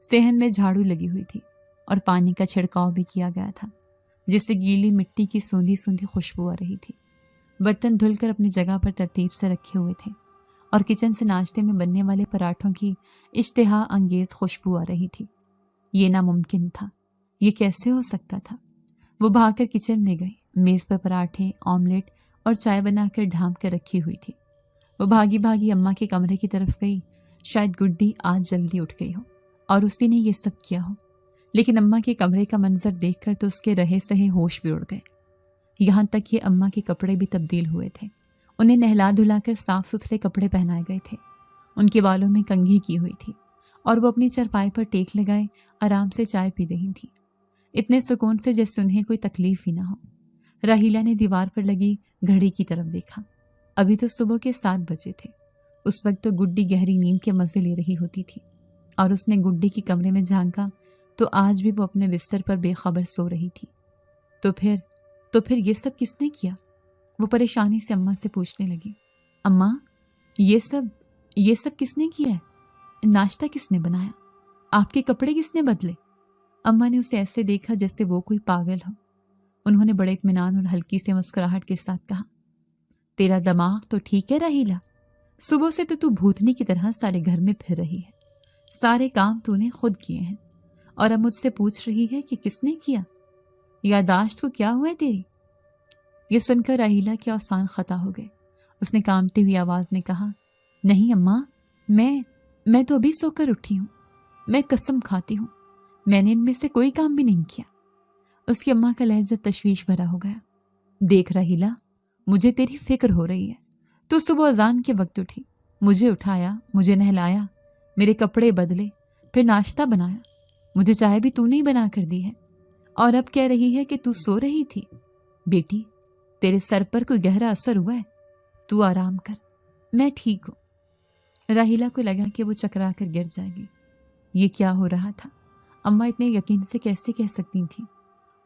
صحن میں جھاڑو لگی ہوئی تھی اور پانی کا چھڑکاؤ بھی کیا گیا تھا، جس سے گیلی مٹی کی سوندھی سوندھی خوشبو آ رہی تھی۔ برتن دھل کر اپنی جگہ پر ترتیب سے رکھے ہوئے تھے اور کچن سے ناشتے میں بننے والے پراٹھوں کی اشتہا انگیز خوشبو آ رہی تھی۔ یہ ناممکن تھا، یہ کیسے ہو سکتا تھا؟ وہ بھاگ کر کچن میں گئی۔ میز پر پراٹھے، آملیٹ اور چائے بنا کر ڈھانپ کر رکھی ہوئی تھی۔ وہ بھاگی بھاگی اماں کے کمرے کی طرف گئی۔ شاید گڈی آج جلدی اٹھ گئی ہو اور اسی نے یہ سب کیا ہو، لیکن اماں کے کمرے کا منظر دیکھ کر تو اس کے رہے سہے ہوش بھی اڑ گئے۔ یہاں تک کہ اماں کے کپڑے بھی تبدیل ہوئے تھے۔ انہیں نہلا دھلا کر صاف ستھرے کپڑے پہنائے گئے تھے۔ ان کے بالوں میں کنگھی کی ہوئی تھی اور وہ اپنی چرپائی پر ٹیک لگائے آرام سے چائے پی رہی تھی، اتنے سکون سے جیسے انہیں کوئی تکلیف ہی نہ ہو۔ راحیلہ نے دیوار پر لگی گھڑی کی طرف دیکھا۔ ابھی تو صبح کے 7 بجے تھے۔ اس وقت تو گڈی گہری نیند کے مزے لے رہی ہوتی تھی، اور اس نے گڈی کے کمرے میں جھانکا تو آج بھی وہ اپنے بستر پر بے خبر سو رہی تھی۔ تو پھر یہ سب کس نے کیا؟ وہ پریشانی سے اماں سے پوچھنے لگی۔ اماں، یہ سب کس نے کیا ہے؟ ناشتہ کس نے بنایا؟ آپ کے کپڑے کس نے بدلے؟ اماں نے اسے ایسے دیکھا جیسے وہ کوئی پاگل ہو۔ انہوں نے بڑے اطمینان اور ہلکی سے مسکراہٹ کے ساتھ کہا، تیرا دماغ تو ٹھیک ہے راحیلہ؟ صبح سے تو بھوتنی کی طرح سارے گھر میں پھر رہی ہے۔ سارے کام تو نے خود کیے ہیں اور اب مجھ سے پوچھ رہی ہے کہ کس نے کیا؟ یادداشت کو کیا ہوا ہے تیری؟ یہ سن کر راحیلہ کے آسان خطا ہو گئے۔ اس نے کانپتی ہوئی آواز میں کہا، نہیں اماں، میں تو ابھی سو کر اٹھی ہوں۔ میں قسم کھاتی ہوں میں نے ان میں سے کوئی کام بھی نہیں کیا۔ اس کی اماں کا لہجہ تشویش بھرا ہو گیا۔ دیکھ راحیلہ، مجھے تیری فکر ہو رہی ہے۔ تو صبح اذان کے وقت اٹھی، مجھے اٹھایا، مجھے نہلایا، میرے کپڑے بدلے، پھر ناشتہ بنایا، مجھے چائے بھی تو نہیں بنا کر دی ہے، اور اب کہہ رہی ہے کہ تو سو رہی تھی۔ بیٹی، تیرے سر پر کوئی گہرا اثر ہوا ہے، تو آرام کر، میں ٹھیک ہوں۔ راحیلہ کو لگا کہ وہ چکرا کر گر جائے گی۔ یہ کیا ہو رہا تھا؟ اماں اتنے یقین سے کیسے کہہ سکتی تھیں؟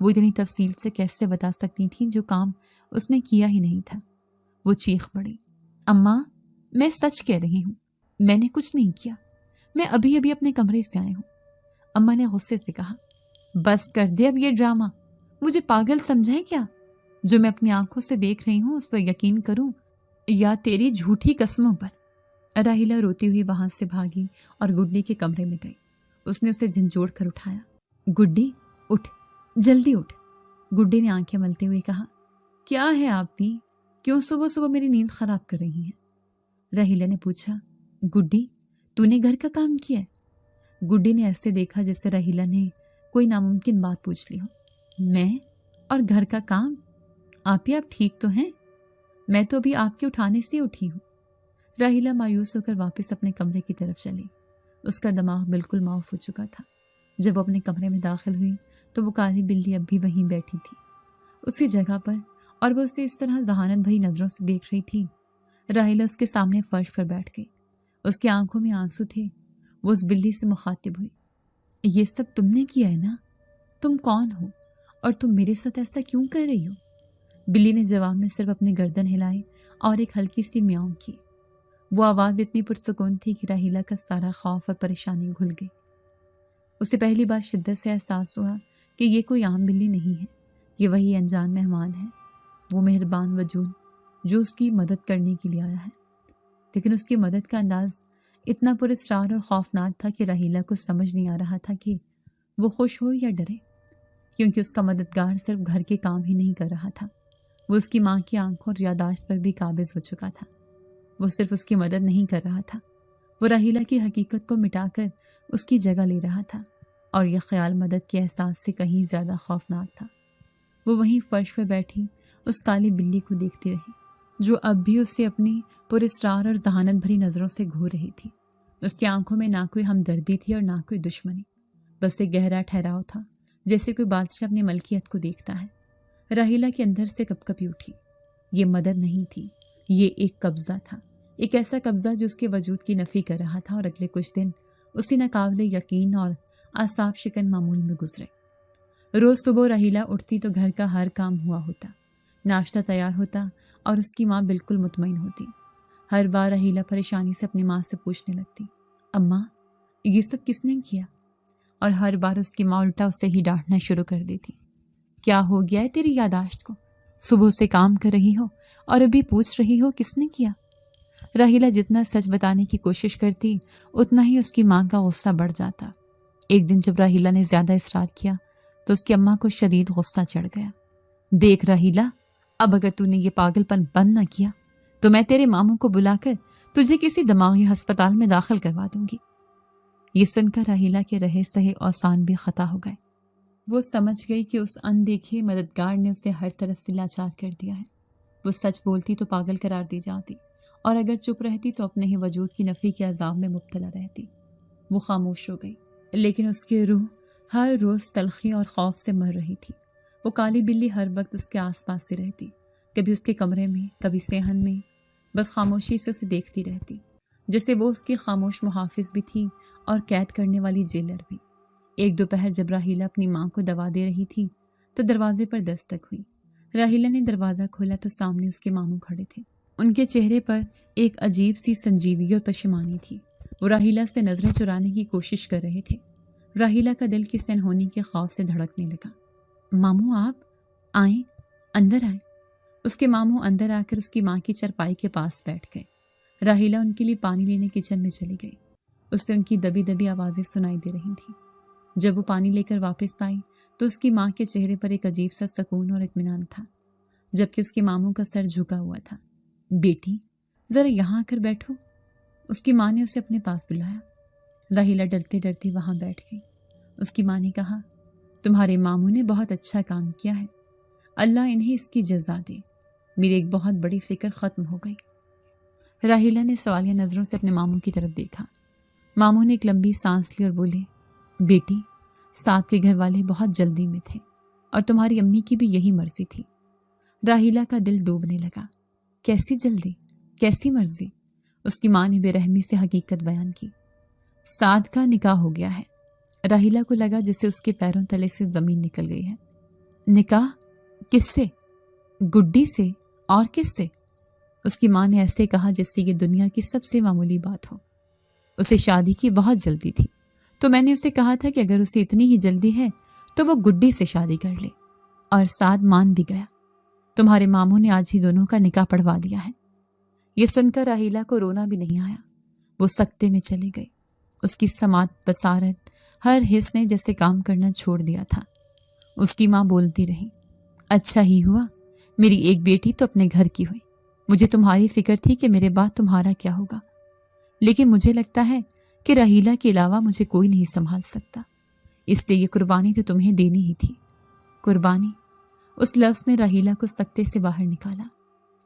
وہ اتنی تفصیل سے کیسے بتا سکتی تھیں جو کام اس نے کیا ہی نہیں تھا؟ وہ چیخ پڑی، اماں، میں سچ کہہ رہی ہوں، میں نے کچھ نہیں کیا، میں ابھی اپنے کمرے سے آئی ہوں۔ اماں نے غصے سے کہا، بس کر دے اب یہ ڈرامہ، مجھے پاگل سمجھا ہے کیا؟ جو میں اپنی آنکھوں سے دیکھ رہی ہوں اس پر یقین کروں یا تیری جھوٹی قسموں پر؟ راحیلہ روتی ہوئی وہاں سے بھاگی اور گڈی کے کمرے میں گئی۔ اس نے اسے جھنجھوڑ کر اٹھایا۔ گڈی، اٹھ، جلدی اٹھ۔ گڈی نے آنکھیں ملتے ہوئے کہا، کیا ہے آپ بھی؟ کیوں صبح صبح میری نیند خراب کر رہی ہیں؟ راحیلہ نے پوچھا، گڈی، تو نے گھر کا کام کیا ہے؟ گڈی نے ایسے دیکھا جیسے راحیلہ نے کوئی ناممکن بات پوچھ لی ہو۔ میں اور گھر کا کام؟ آپ ٹھیک تو ہیں؟ میں تو ابھی آپ کے اٹھانے سے اٹھی ہوں۔ راحیلہ مایوس ہو کر واپس اپنے کمرے کی طرف چلی۔ اس کا دماغ بالکل معاف ہو چکا تھا۔ جب وہ اپنے کمرے میں داخل ہوئی تو وہ کالی بلی اب بھی وہیں بیٹھی تھی، اسی جگہ پر، اور وہ اسے اس طرح ذہانت بھری نظروں سے دیکھ رہی تھی۔ راحیلہ اس کے سامنے فرش پر بیٹھ گئی۔ اس کی آنکھوں میں آنسو تھے۔ وہ اس بلی سے مخاطب ہوئی، یہ سب تم نے کیا ہے نا؟ تم کون ہو اور تم میرے ساتھ ایسا کیوں کر رہی ہو؟ بلی نے جواب میں صرف اپنی گردن ہلائی اور ایک ہلکی سی میاؤں کی۔ وہ آواز اتنی پرسکون تھی کہ راحیلہ کا سارا خوف اور پریشانی گھل گئی۔ اسے پہلی بار شدت سے احساس ہوا کہ یہ کوئی عام بلی نہیں ہے، یہ وہی انجان مہمان ہے، وہ مہربان وجود جو اس کی مدد کرنے کے لیے آیا ہے۔ لیکن اس کی مدد کا انداز اتنا پراسرار اور خوفناک تھا کہ راحیلہ کو سمجھ نہیں آ رہا تھا کہ وہ خوش ہو یا ڈرے، کیونکہ اس کا مددگار صرف گھر کے کام ہی نہیں کر رہا تھا، وہ اس کی ماں کی آنکھوں اور یادداشت پر بھی قابض ہو چکا تھا۔ وہ صرف اس کی مدد نہیں کر رہا تھا، وہ راحیلہ کی حقیقت کو مٹا کر اس کی جگہ لے رہا تھا، اور یہ خیال مدد کے احساس سے کہیں زیادہ خوفناک تھا۔ وہ وہیں فرش پہ بیٹھی اس کالی بلی کو دیکھتی رہی، جو اب بھی اسے اپنی پراسرار اور ذہانت بھری نظروں سے گھور رہی تھی۔ اس کی آنکھوں میں نہ کوئی ہمدردی تھی اور نہ کوئی دشمنی، بس ایک گہرا ٹھہراؤ تھا، جیسے کوئی بادشاہ اپنی ملکیت کو دیکھتا ہے۔ راحیلہ کے اندر سے کپکپی اٹھی۔ یہ مدد نہیں تھی، یہ ایک قبضہ تھا، ایک ایسا قبضہ جو اس کے وجود کی نفی کر رہا تھا، اور اگلے کچھ دن اسی ناقابل یقین اور اعصاب شکن معمول میں گزرے۔ روز صبح راحیلہ اٹھتی تو گھر کا ہر کام ہوا ہوتا، ناشتہ تیار ہوتا اور اس کی ماں بالکل مطمئن ہوتی۔ ہر بار راحیلہ پریشانی سے اپنی ماں سے پوچھنے لگتی، اماں، یہ سب کس نے کیا؟ اور ہر بار اس کی ماں الٹا اسے ہی ڈانٹنا شروع کر دیتی، کیا ہو گیا ہے تیری یادداشت کو؟ صبح سے کام کر رہی ہو اور ابھی پوچھ رہی ہو کس نے کیا؟ راحیلہ جتنا سچ بتانے کی کوشش کرتی اتنا ہی اس کی ماں کا غصہ بڑھ جاتا۔ ایک دن جب راحیلہ نے زیادہ اصرار کیا تو اس کی اماں کو شدید غصہ چڑھ گیا۔ دیکھ راحیلہ، اب اگر تو نے یہ پاگل پن بند نہ کیا تو میں تیرے ماموں کو بلا کر تجھے کسی دماغی ہسپتال میں داخل کروا دوں گی۔ یہ سن کر راحیلہ کے رہے سہے اوسان بھی خطا ہو گئے۔ وہ سمجھ گئی کہ اس اندیکھے مددگار نے اسے ہر طرف سے لاچار کر دیا ہے۔ وہ سچ بولتی تو پاگل قرار دی جاتی، اور اگر چپ رہتی تو اپنے ہی وجود کی نفی کے عذاب میں مبتلا رہتی۔ وہ خاموش ہو گئی، لیکن اس کی روح ہر روز تلخی اور خوف سے مر رہی تھی۔ وہ کالی بلی ہر وقت اس کے آس پاس سے رہتی، کبھی اس کے کمرے میں، کبھی صحن میں، بس خاموشی سے اسے دیکھتی رہتی، جیسے وہ اس کی خاموش محافظ بھی تھی اور قید کرنے والی جیلر بھی۔ ایک دوپہر جب راحیلہ اپنی ماں کو دوا دے رہی تھی تو دروازے پر دستک ہوئی۔ راحیلہ نے دروازہ کھولا تو سامنے اس کے ماموں کھڑے تھے۔ ان کے چہرے پر ایک عجیب سی سنجیدگی اور پشیمانی تھی۔ وہ راحیلہ سے نظریں چرانے کی کوشش کر رہے تھے۔ راحیلہ کا دل کی سن ہونی کے خوف سے دھڑکنے لگا۔ ماموں آپ آئیں، اندر آئیں۔ اس کے ماموں اندر آ کر اس کی ماں کی چرپائی کے پاس بیٹھ گئے۔ راحیلہ ان کے لیے پانی لینے کچن میں چلی گئی۔ اس سے ان کی دبی دبی آوازیں سنائی دے رہی تھیں۔ جب وہ پانی لے کر واپس آئی تو اس کی ماں کے چہرے پر ایک عجیب سا سکون اور اطمینان تھا، جبکہ اس کے ماموں کا سر جھکا ہوا تھا۔ بیٹی، ذرا یہاں آ کر بیٹھو۔ اس کی ماں نے اسے اپنے پاس بلایا۔ راحیلہ ڈرتے ڈرتے وہاں بیٹھ گئی۔ اس کی ماں نے کہا، تمہارے ماموں نے بہت اچھا کام کیا ہے، اللہ انہیں اس کی جزا دے۔ میری ایک بہت بڑی فکر ختم ہو گئی۔ راحیلہ نے سوالیہ نظروں سے اپنے ماموں کی طرف دیکھا۔ ماموں نے ایک لمبی سانس لی اور بولے، بیٹی، ساتھ کے گھر والے بہت جلدی میں تھے اور تمہاری امی کی بھی یہی مرضی تھی۔ راحیلہ کا دل ڈوبنے لگا۔ کیسی جلدی، کیسی مرضی؟ اس کی ماں نے بے رحمی سے حقیقت بیان کی۔ سعد کا نکاح ہو گیا ہے۔ راحیلہ کو لگا جیسے اس کے پیروں تلے سے زمین نکل گئی ہے۔ نکاح؟ کس سے؟ گڈی سے، اور کس سے؟ اس کی ماں نے ایسے کہا جیسے یہ دنیا کی سب سے معمولی بات ہو۔ اسے شادی کی بہت جلدی تھی، تو میں نے اسے کہا تھا کہ اگر اسے اتنی ہی جلدی ہے تو وہ گڈی سے شادی کر لے، اور سعد مان بھی گیا۔ تمہارے ماموں نے آج ہی دونوں کا نکاح پڑھوا دیا ہے۔ یہ سن کر راحیلہ کو رونا بھی نہیں آیا۔ وہ سکتے میں چلی گئی۔ اس کی سماعت، بصارت، ہر حس نے جیسے کام کرنا چھوڑ دیا تھا۔ اس کی ماں بولتی رہی، اچھا ہی ہوا، میری ایک بیٹی تو اپنے گھر کی ہوئی۔ مجھے تمہاری فکر تھی کہ میرے بعد تمہارا کیا ہوگا، لیکن مجھے لگتا ہے کہ راحیلہ کے علاوہ مجھے کوئی نہیں سنبھال سکتا، اس لیے یہ قربانی تو تمہیں دینی ہی تھی۔ قربانی؟ اس لفظ نے راحیلہ کو سکتے سے باہر نکالا۔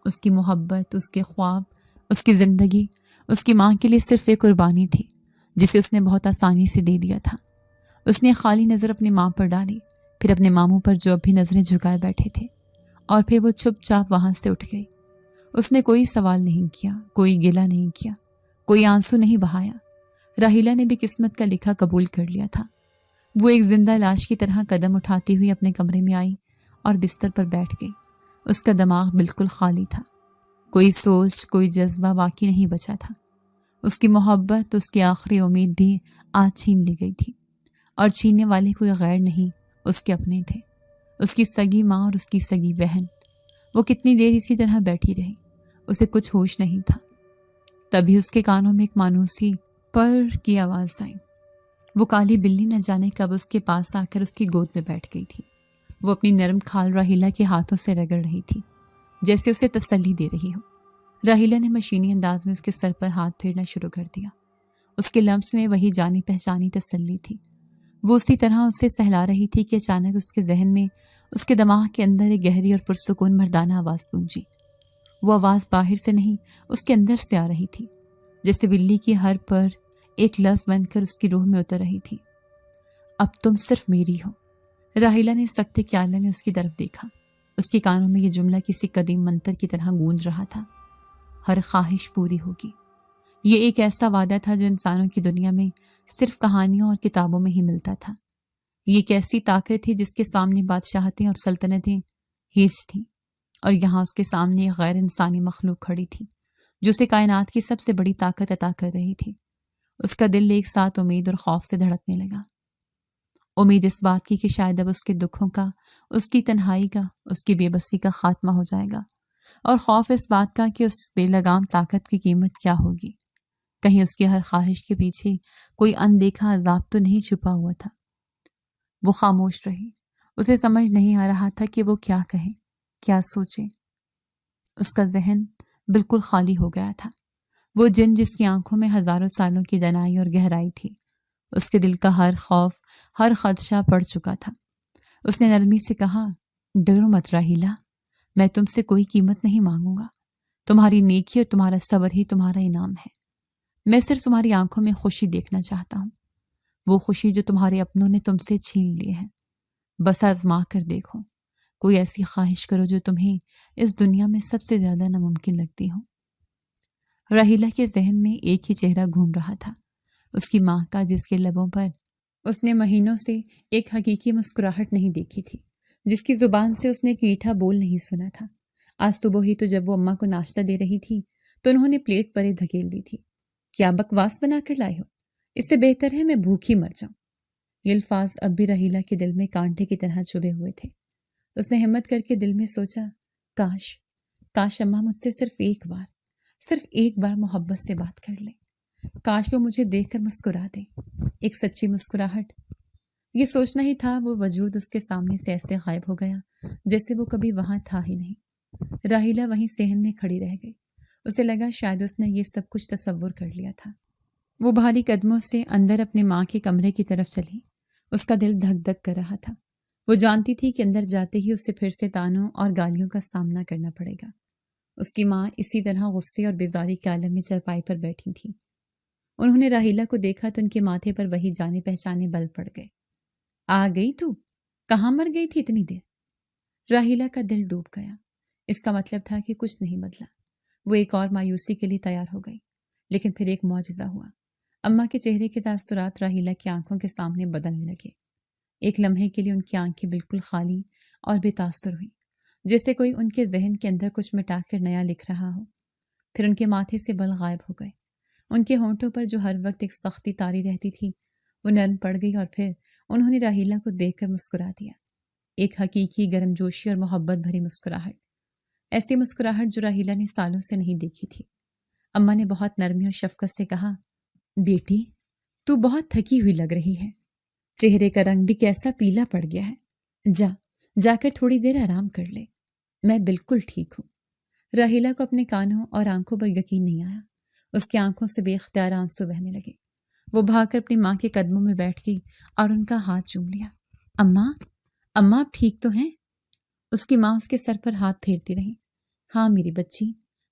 اس کی محبت، اس کے خواب، اس کی زندگی اس کی ماں کے لیے صرف ایک قربانی تھی جسے اس نے بہت آسانی سے دے دیا تھا۔ اس نے خالی نظر اپنی ماں پر ڈالی، پھر اپنے ماموں پر جو اب بھی نظریں جھکائے بیٹھے تھے، اور پھر وہ چپ چاپ وہاں سے اٹھ گئی۔ اس نے کوئی سوال نہیں کیا، کوئی گلہ نہیں کیا، کوئی آنسو نہیں بہایا۔ راحیلہ نے بھی قسمت کا لکھا قبول کر لیا تھا۔ وہ ایک زندہ لاش کی طرح قدم اٹھاتی ہوئی اپنے کمرے میں آئی اور بستر پر بیٹھ گئی۔ اس کا دماغ بالکل خالی تھا، کوئی سوچ، کوئی جذبہ باقی نہیں بچا تھا۔ اس کی محبت، اس کی آخری امید بھی آج چھین لی گئی تھی، اور چھیننے والے کوئی غیر نہیں، اس کے اپنے تھے، اس کی سگی ماں اور اس کی سگی بہن۔ وہ کتنی دیر اسی طرح بیٹھی رہی، اسے کچھ ہوش نہیں تھا۔ تبھی اس کے کانوں میں ایک مانوسی پر کی آواز آئی۔ وہ کالی بلی نہ جانے کب اس کے پاس آ کر اس کی گود میں بیٹھ گئی تھی۔ وہ اپنی نرم کھال راحیلہ کے ہاتھوں سے رگڑ رہی تھی، جیسے اسے تسلی دے رہی ہو۔ راحیلہ نے مشینی انداز میں اس کے سر پر ہاتھ پھیرنا شروع کر دیا۔ اس کے لمس میں وہی جانی پہچانی تسلی تھی۔ وہ اسی طرح اسے سہلا رہی تھی کہ اچانک اس کے ذہن میں، اس کے دماغ کے اندر ایک گہری اور پرسکون مردانہ آواز گونجی۔ وہ آواز باہر سے نہیں، اس کے اندر سے آ رہی تھی، جیسے بلی کی ہر پر ایک لفظ بن کر اس کی روح میں اتر رہی تھی۔ اب تم صرف میری ہو۔ راحیلہ نے سکتے کے عالم میں اس کی طرف دیکھا۔ اس کے کانوں میں یہ جملہ کسی قدیم منتر کی طرح گونج رہا تھا، ہر خواہش پوری ہوگی۔ یہ ایک ایسا وعدہ تھا جو انسانوں کی دنیا میں صرف کہانیوں اور کتابوں میں ہی ملتا تھا۔ یہ ایک ایسی طاقت تھی جس کے سامنے بادشاہتیں اور سلطنتیں ہیج تھیں، اور یہاں اس کے سامنے ایک غیر انسانی مخلوق کھڑی تھی جو اسے کائنات کی سب سے بڑی طاقت عطا کر رہی تھی۔ اس کا دل ایک ساتھ امید اور خوف سے دھڑکنے لگا۔ امید اس بات کی کہ شاید اب اس کے دکھوں کا، اس کی تنہائی کا، اس کی بے بسی کا خاتمہ ہو جائے گا، اور خوف اس بات کا کہ اس بے لگام طاقت کی قیمت کیا ہوگی۔ کہیں اس کی ہر خواہش کے پیچھے کوئی اندیکھا عذاب تو نہیں چھپا ہوا تھا۔ وہ خاموش رہی۔ اسے سمجھ نہیں آ رہا تھا کہ وہ کیا کہے، کیا سوچے۔ اس کا ذہن بالکل خالی ہو گیا تھا۔ وہ جن جس کی آنکھوں میں ہزاروں سالوں کی دنائی اور گہرائی تھی، اس کے دل کا ہر خوف، ہر خدشہ پڑ چکا تھا۔ اس نے نرمی سے کہا، ڈرو مت راہیلا، میں تم سے کوئی قیمت نہیں مانگوں گا۔ تمہاری نیکی اور تمہارا صبر ہی تمہارا انعام ہے۔ میں صرف تمہاری آنکھوں میں خوشی دیکھنا چاہتا ہوں، وہ خوشی جو تمہارے اپنوں نے تم سے چھین لی ہے۔ بس آزما کر دیکھو، کوئی ایسی خواہش کرو جو تمہیں اس دنیا میں سب سے زیادہ ناممکن لگتی ہو۔ راہیلا کے ذہن میں ایک ہی چہرہ گھوم رہا تھا، اس کی ماں کا، جس کے لبوں پر اس نے مہینوں سے ایک حقیقی مسکراہٹ نہیں دیکھی تھی، جس کی زبان سے اس نے ایک میٹھا بول نہیں سنا تھا۔ آج صبح ہی تو جب وہ اماں کو ناشتہ دے رہی تھی تو انہوں نے پلیٹ پرے دھکیل دی تھی۔ کیا بکواس بنا کر لائے ہو؟ اس سے بہتر ہے میں بھوکی مر جاؤں۔ یہ الفاظ اب بھی راہیلا کے دل میں کانٹے کی طرح چبھے ہوئے تھے۔ اس نے ہمت کر کے دل میں سوچا، کاش اماں مجھ سے صرف ایک بار محبت سے بات کر لیں۔ کاش وہ مجھے دیکھ کر مسکرا دے، ایک سچی مسکراہٹ۔ یہ سوچنا ہی تھا، وہ وجود اس کے سامنے سے ایسے غائب ہو گیا جیسے وہ کبھی وہاں تھا ہی نہیں۔ راہیلا وہیں صحن میں کھڑی رہ گئی۔ اسے لگا شاید اس نے یہ سب کچھ تصور کر لیا تھا۔ وہ بھاری قدموں سے اندر اپنے ماں کے کمرے کی طرف چلی۔ اس کا دل دھک دھک کر رہا تھا۔ وہ جانتی تھی کہ اندر جاتے ہی اسے پھر سے تانوں اور گالیوں کا سامنا کرنا پڑے گا۔ اس کی ماں اسی طرح غصے اور بیزاری کے عالم میں چارپائی پر بیٹھی تھی۔ انہوں نے راہیلا کو دیکھا تو ان کے ماتھے پر وہی جانے پہچانے بل پڑ گئے۔ آ گئی تو؟ کہاں مر گئی تھی اتنی دیر؟ راہیلا کا دل ڈوب گیا۔ اس کا مطلب تھا کہ کچھ نہیں بدلا۔ وہ ایک اور مایوسی کے لیے تیار ہو گئی، لیکن پھر ایک معجزہ ہوا۔ اماں کے چہرے کے تاثرات راہیلا کی آنکھوں کے سامنے بدلنے لگے۔ ایک لمحے کے لیے ان کی آنکھیں بالکل خالی اور بے تاثر ہوئی، جیسے کوئی ان کے ذہن کے اندر کچھ مٹا کر نیا لکھ رہا ہو۔ پھر ان کے ماتھے سے بل غائب ہو گئے۔ ان کے ہونٹوں پر جو ہر وقت ایک سختی طاری رہتی تھی وہ نرم پڑ گئی، اور پھر انہوں نے راہیلا کو دیکھ کر مسکرا دیا، ایک حقیقی گرم جوشی اور محبت بھری مسکراہٹ، ایسی مسکراہٹ جو راہیلا نے سالوں سے نہیں دیکھی تھی۔ اماں نے بہت نرمی اور شفقت سے کہا، بیٹی تو بہت تھکی ہوئی لگ رہی ہے، چہرے کا رنگ بھی کیسا پیلا پڑ گیا ہے، جا کر تھوڑی دیر آرام کر لے، میں بالکل ٹھیک ہوں۔ راہیلا کو اپنے کانوں اور آنکھوں پر یقین نہیں آیا۔ اس کی آنکھوں سے بے اختیار آنسو بہنے لگے۔ وہ بھاگ کر اپنی ماں کے قدموں میں بیٹھ گئی اور ان کا ہاتھ چوم لیا۔ اماں آپ ٹھیک تو ہیں؟ اس کی ماں اس کے سر پر ہاتھ پھیرتی رہی۔ ہاں میری بچی،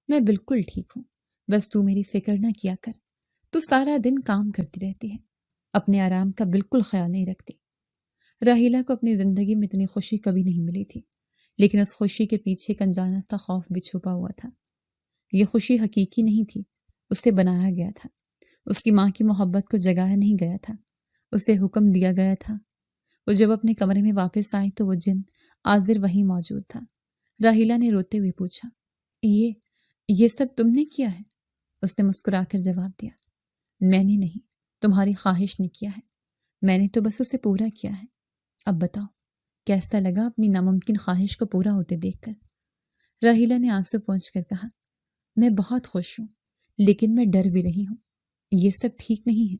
میں بالکل ٹھیک ہوں، بس تو میری فکر نہ کیا کر۔ تو سارا دن کام کرتی رہتی ہے، اپنے آرام کا بالکل خیال نہیں رکھتی۔ راہیلا کو اپنی زندگی میں اتنی خوشی کبھی نہیں ملی تھی، لیکن اس خوشی کے پیچھے ایک انجانا سا خوف بھی چھپا ہوا تھا۔ یہ خوشی حقیقی نہیں تھی، اسے بنایا گیا تھا۔ اس کی ماں کی محبت کو جگایا نہیں گیا تھا، اسے حکم دیا گیا تھا۔ وہ جب اپنے کمرے میں واپس آئی تو وہ جن عازر وہیں موجود تھا۔ راہیلا نے روتے ہوئے پوچھا، یہ سب تم نے کیا ہے؟ اس نے مسکرا کر جواب دیا، میں نے نہیں، تمہاری خواہش نے کیا ہے، میں نے تو بس اسے پورا کیا ہے۔ اب بتاؤ کیسا لگا اپنی ناممکن خواہش کو پورا ہوتے دیکھ کر؟ راہیلا نے آنسو پونچھ کر کہا، میں بہت خوش ہوں، لیکن میں ڈر بھی رہی ہوں، یہ سب ٹھیک نہیں ہے۔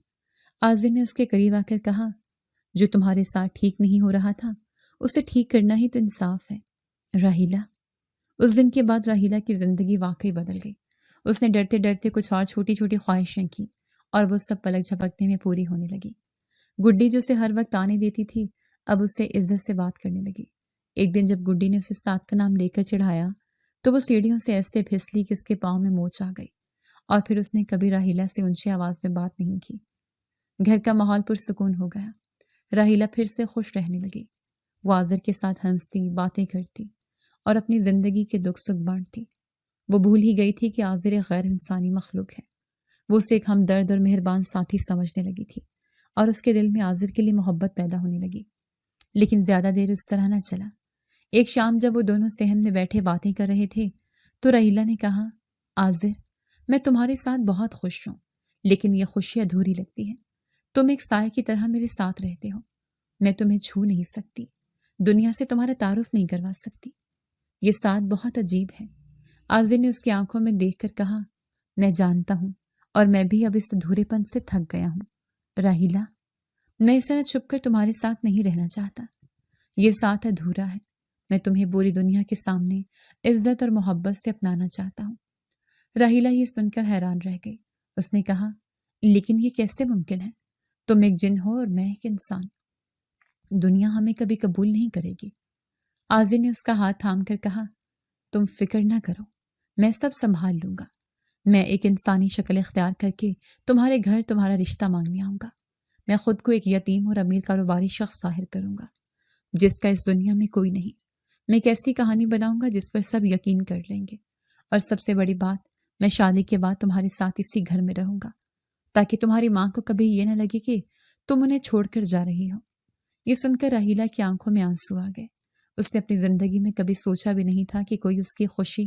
عازر نے اس کے قریب آ کر کہا، جو تمہارے ساتھ ٹھیک نہیں ہو رہا تھا اسے ٹھیک کرنا ہی تو انصاف ہے۔ راہیلا، اس دن کے بعد راہیلا کی زندگی واقعی بدل گئی۔ اس نے ڈرتے ڈرتے کچھ اور چھوٹی چھوٹی خواہشیں کی اور وہ سب پلک جھپکنے میں پوری ہونے لگی۔ گڈی جو اسے ہر وقت آنے دیتی تھی اب اس سے عزت سے بات کرنے لگی۔ ایک دن جب گڈی نے اسے سات کا نام لے کر چڑھایا تو وہ سیڑھیوں سے ایسے پھسلی کہ اس کے پاؤں میں موچ آ گئی، اور پھر اس نے کبھی راہیلا سے اونچی آواز میں بات نہیں کی۔ گھر کا ماحول پرسکون ہو گیا۔ راہیلا پھر سے خوش رہنے لگی۔ وہ عازر کے ساتھ ہنستی، باتیں کرتی اور اپنی زندگی کے دکھ سکھ بانٹتی۔ وہ بھول ہی گئی تھی کہ عازر ایک غیر انسانی مخلوق ہے۔ وہ اسے ایک ہمدرد اور مہربان ساتھی سمجھنے لگی تھی، اور اس کے دل میں عازر کے لیے محبت پیدا ہونے لگی۔ لیکن زیادہ دیر اس طرح نہ چلا۔ ایک شام جب وہ دونوں صحن میں بیٹھے باتیں کر رہے تھے تو راہیلا نے کہا، عازر، میں تمہارے ساتھ بہت خوش ہوں، لیکن یہ خوشی ادھوری لگتی ہے۔ تم ایک سائے کی طرح میرے ساتھ رہتے ہو، میں تمہیں چھو نہیں سکتی، دنیا سے تمہارا تعارف نہیں کروا سکتی۔ یہ ساتھ بہت عجیب ہے۔ عاذر نے اس کی آنکھوں میں دیکھ کر کہا، میں جانتا ہوں، اور میں بھی اب اس ادھورے پن سے تھک گیا ہوں۔ راحیلہ، میں اس طرح چھپ کر تمہارے ساتھ نہیں رہنا چاہتا۔ یہ ساتھ ادھورا ہے۔ میں تمہیں پوری دنیا کے سامنے عزت اور محبت سے اپنانا چاہتا ہوں۔ راحیلہ یہ سن کر حیران رہ گئی۔ اس نے کہا، لیکن یہ کیسے ممکن ہے؟ تم ایک جن ہو اور میں ایک انسان۔ دنیا ہمیں کبھی قبول نہیں کرے گی۔ عاذر نے اس کا ہاتھ تھام کر کہا، تم فکر نہ کرو، میں سب سنبھال لوں گا۔ میں ایک انسانی شکل اختیار کر کے تمہارے گھر تمہارا رشتہ مانگنے آؤں گا۔ میں خود کو ایک یتیم اور امیر کاروباری شخص ظاہر کروں گا جس کا اس دنیا میں کوئی نہیں۔ میں ایک ایسی کہانی بناؤں گا جس پر سب یقین کر لیں گے، اور سب سے بڑی بات، میں شادی کے بعد تمہارے ساتھ اسی گھر میں رہوں گا تاکہ تمہاری ماں کو کبھی یہ نہ لگے کہ تم انہیں چھوڑ کر جا رہی ہو۔ یہ سن کر راحیلہ کی آنکھوں میں آنسو آ گئے۔ اس نے اپنی زندگی میں کبھی سوچا بھی نہیں تھا کہ کوئی اس کی خوشی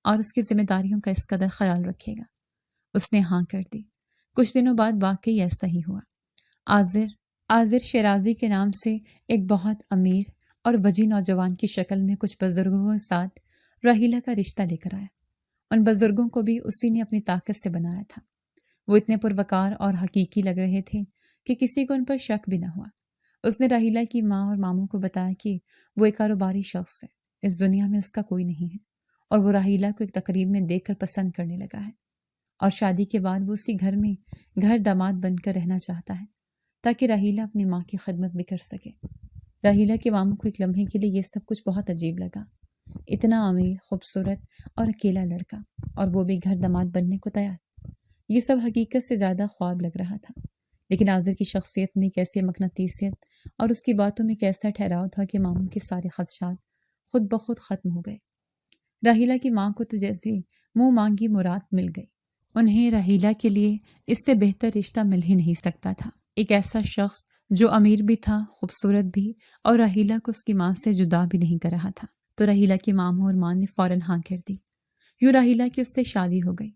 اور اس کی ذمہ داریوں کا اس قدر خیال رکھے گا۔ اس نے ہاں کر دی۔ کچھ دنوں بعد واقعی ایسا ہی ہوا۔ عاذر شیرازی کے نام سے ایک بہت امیر اور وجی نوجوان کی شکل میں کچھ بزرگوں کے ساتھ راحیلہ کا رشتہ لے کر آیا۔ ان بزرگوں کو بھی اسی نے اپنی طاقت سے بنایا تھا۔ وہ اتنے پروقار اور حقیقی لگ رہے تھے کہ کسی کو ان پر شک بھی نہ ہوا۔ اس نے راحیلہ کی ماں اور ماموں کو بتایا کہ وہ ایک کاروباری شخص ہے، اس دنیا میں اس کا کوئی نہیں ہے، اور وہ راحیلہ کو ایک تقریب میں دیکھ کر پسند کرنے لگا ہے، اور شادی کے بعد وہ اسی گھر میں گھر داماد بن کر رہنا چاہتا ہے تاکہ راحیلہ اپنی ماں کی خدمت بھی کر سکے۔ راحیلہ کے ماموں کو ایک لمحے کے لیے یہ سب کچھ بہت عجیب لگا۔ اتنا امیر، خوبصورت اور اکیلا لڑکا، اور وہ بھی گھر داماد بننے کو تیار۔ یہ سب حقیقت سے زیادہ خواب لگ رہا تھا، لیکن عاذر کی شخصیت میں ایک ایسی مقناطیسیت اور اس کی باتوں میں ایک ایسا ٹھہراؤ تھا کہ ماموں کے سارے خدشات خود بخود ختم ہو گئے۔ راحیلہ کی ماں کو تو جیسی منہ مانگی مراد مل گئی۔ انہیں راحیلہ کے لیے اس سے بہتر رشتہ مل ہی نہیں سکتا تھا۔ ایک ایسا شخص جو امیر بھی تھا، خوبصورت بھی، اور راحیلہ کو اس کی ماں سے جدا بھی نہیں کر رہا تھا۔ تو راحیلہ کے ماموں اور ماں نے فوراً ہاں کر دی۔ یوں راحیلہ کی اس سے شادی ہو گئی۔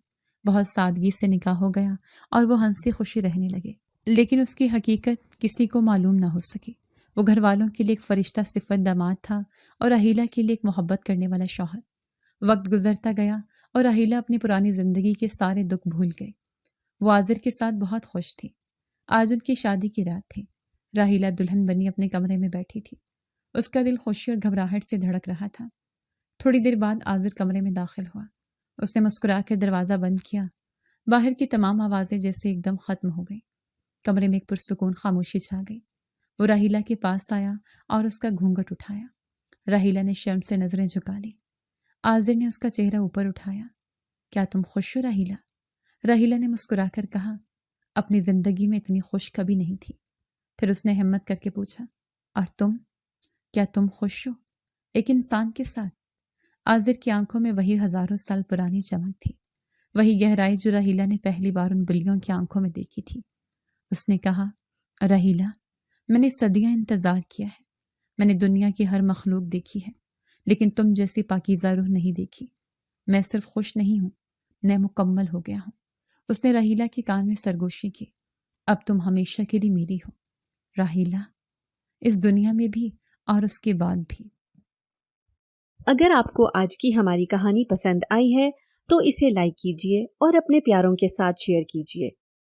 بہت سادگی سے نکاح ہو گیا اور وہ ہنسی خوشی رہنے لگے، لیکن اس کی حقیقت کسی کو معلوم نہ ہو سکی۔ وہ گھر والوں کے لیے ایک فرشتہ صفت داماد تھا اور راحیلہ کے لیے ایک محبت کرنے والا شوہر۔ وقت گزرتا گیا اور راحیلہ اپنی پرانی زندگی کے سارے دکھ بھول گئی۔ وہ عاذر کے ساتھ بہت خوش تھی۔ آج ان کی شادی کی رات تھی۔ راحیلہ دلہن بنی اپنے کمرے میں بیٹھی تھی۔ اس کا دل خوشی اور گھبراہٹ سے دھڑک رہا تھا۔ تھوڑی دیر بعد عاذر کمرے میں داخل ہوا۔ اس نے مسکرا کر دروازہ بند کیا۔ باہر کی تمام آوازیں جیسے ایک دم ختم ہو گئیں۔ کمرے میں ایک پرسکون خاموشی چھا گئی۔ وہ راحیلہ کے پاس آیا اور اس کا گھونگھٹ اٹھایا۔ راحیلہ نے شرم سے نظریں جھکا لی۔ عاذر نے اس کا چہرہ اوپر اٹھایا۔ کیا تم خوش ہو راحیلہ؟ راحیلہ نے مسکرا کر کہا، اپنی زندگی میں اتنی خوش کبھی نہیں تھی۔ پھر اس نے ہمت کر کے پوچھا، اور تم؟ کیا تم خوش ہو ایک انسان کے ساتھ؟ عاذر کی آنکھوں میں وہی ہزاروں سال پرانی چمک تھی، وہی گہرائی جو راحیلہ نے پہلی بار ان بلیوں کی آنکھوں میں دیکھی تھی۔ اس نے کہا، راحیلہ، میں نے صدیاں انتظار کیا ہے۔ میں نے دنیا کی ہر مخلوق دیکھی ہے، لیکن تم جیسی پاکیزہ روح نہیں دیکھی۔ میں صرف خوش نہیں ہوں، میں مکمل ہو گیا ہوں۔ اس نے راحیلہ کے کان میں سرگوشی کی۔ اب تم ہمیشہ کے لیے میری ہو راحیلہ، اس دنیا میں بھی اور اس کے بعد بھی۔ اگر آپ کو آج کی ہماری کہانی پسند آئی ہے تو اسے لائک کیجیے اور اپنے پیاروں کے ساتھ شیئر کیجیے،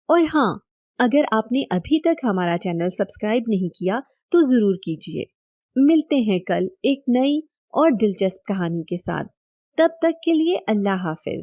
اور ہاں، اگر آپ نے ابھی تک ہمارا چینل سبسکرائب نہیں کیا تو ضرور کیجیے۔ ملتے ہیں کل ایک نئی اور دلچسپ کہانی کے ساتھ۔ تب تک کے لیے اللہ حافظ۔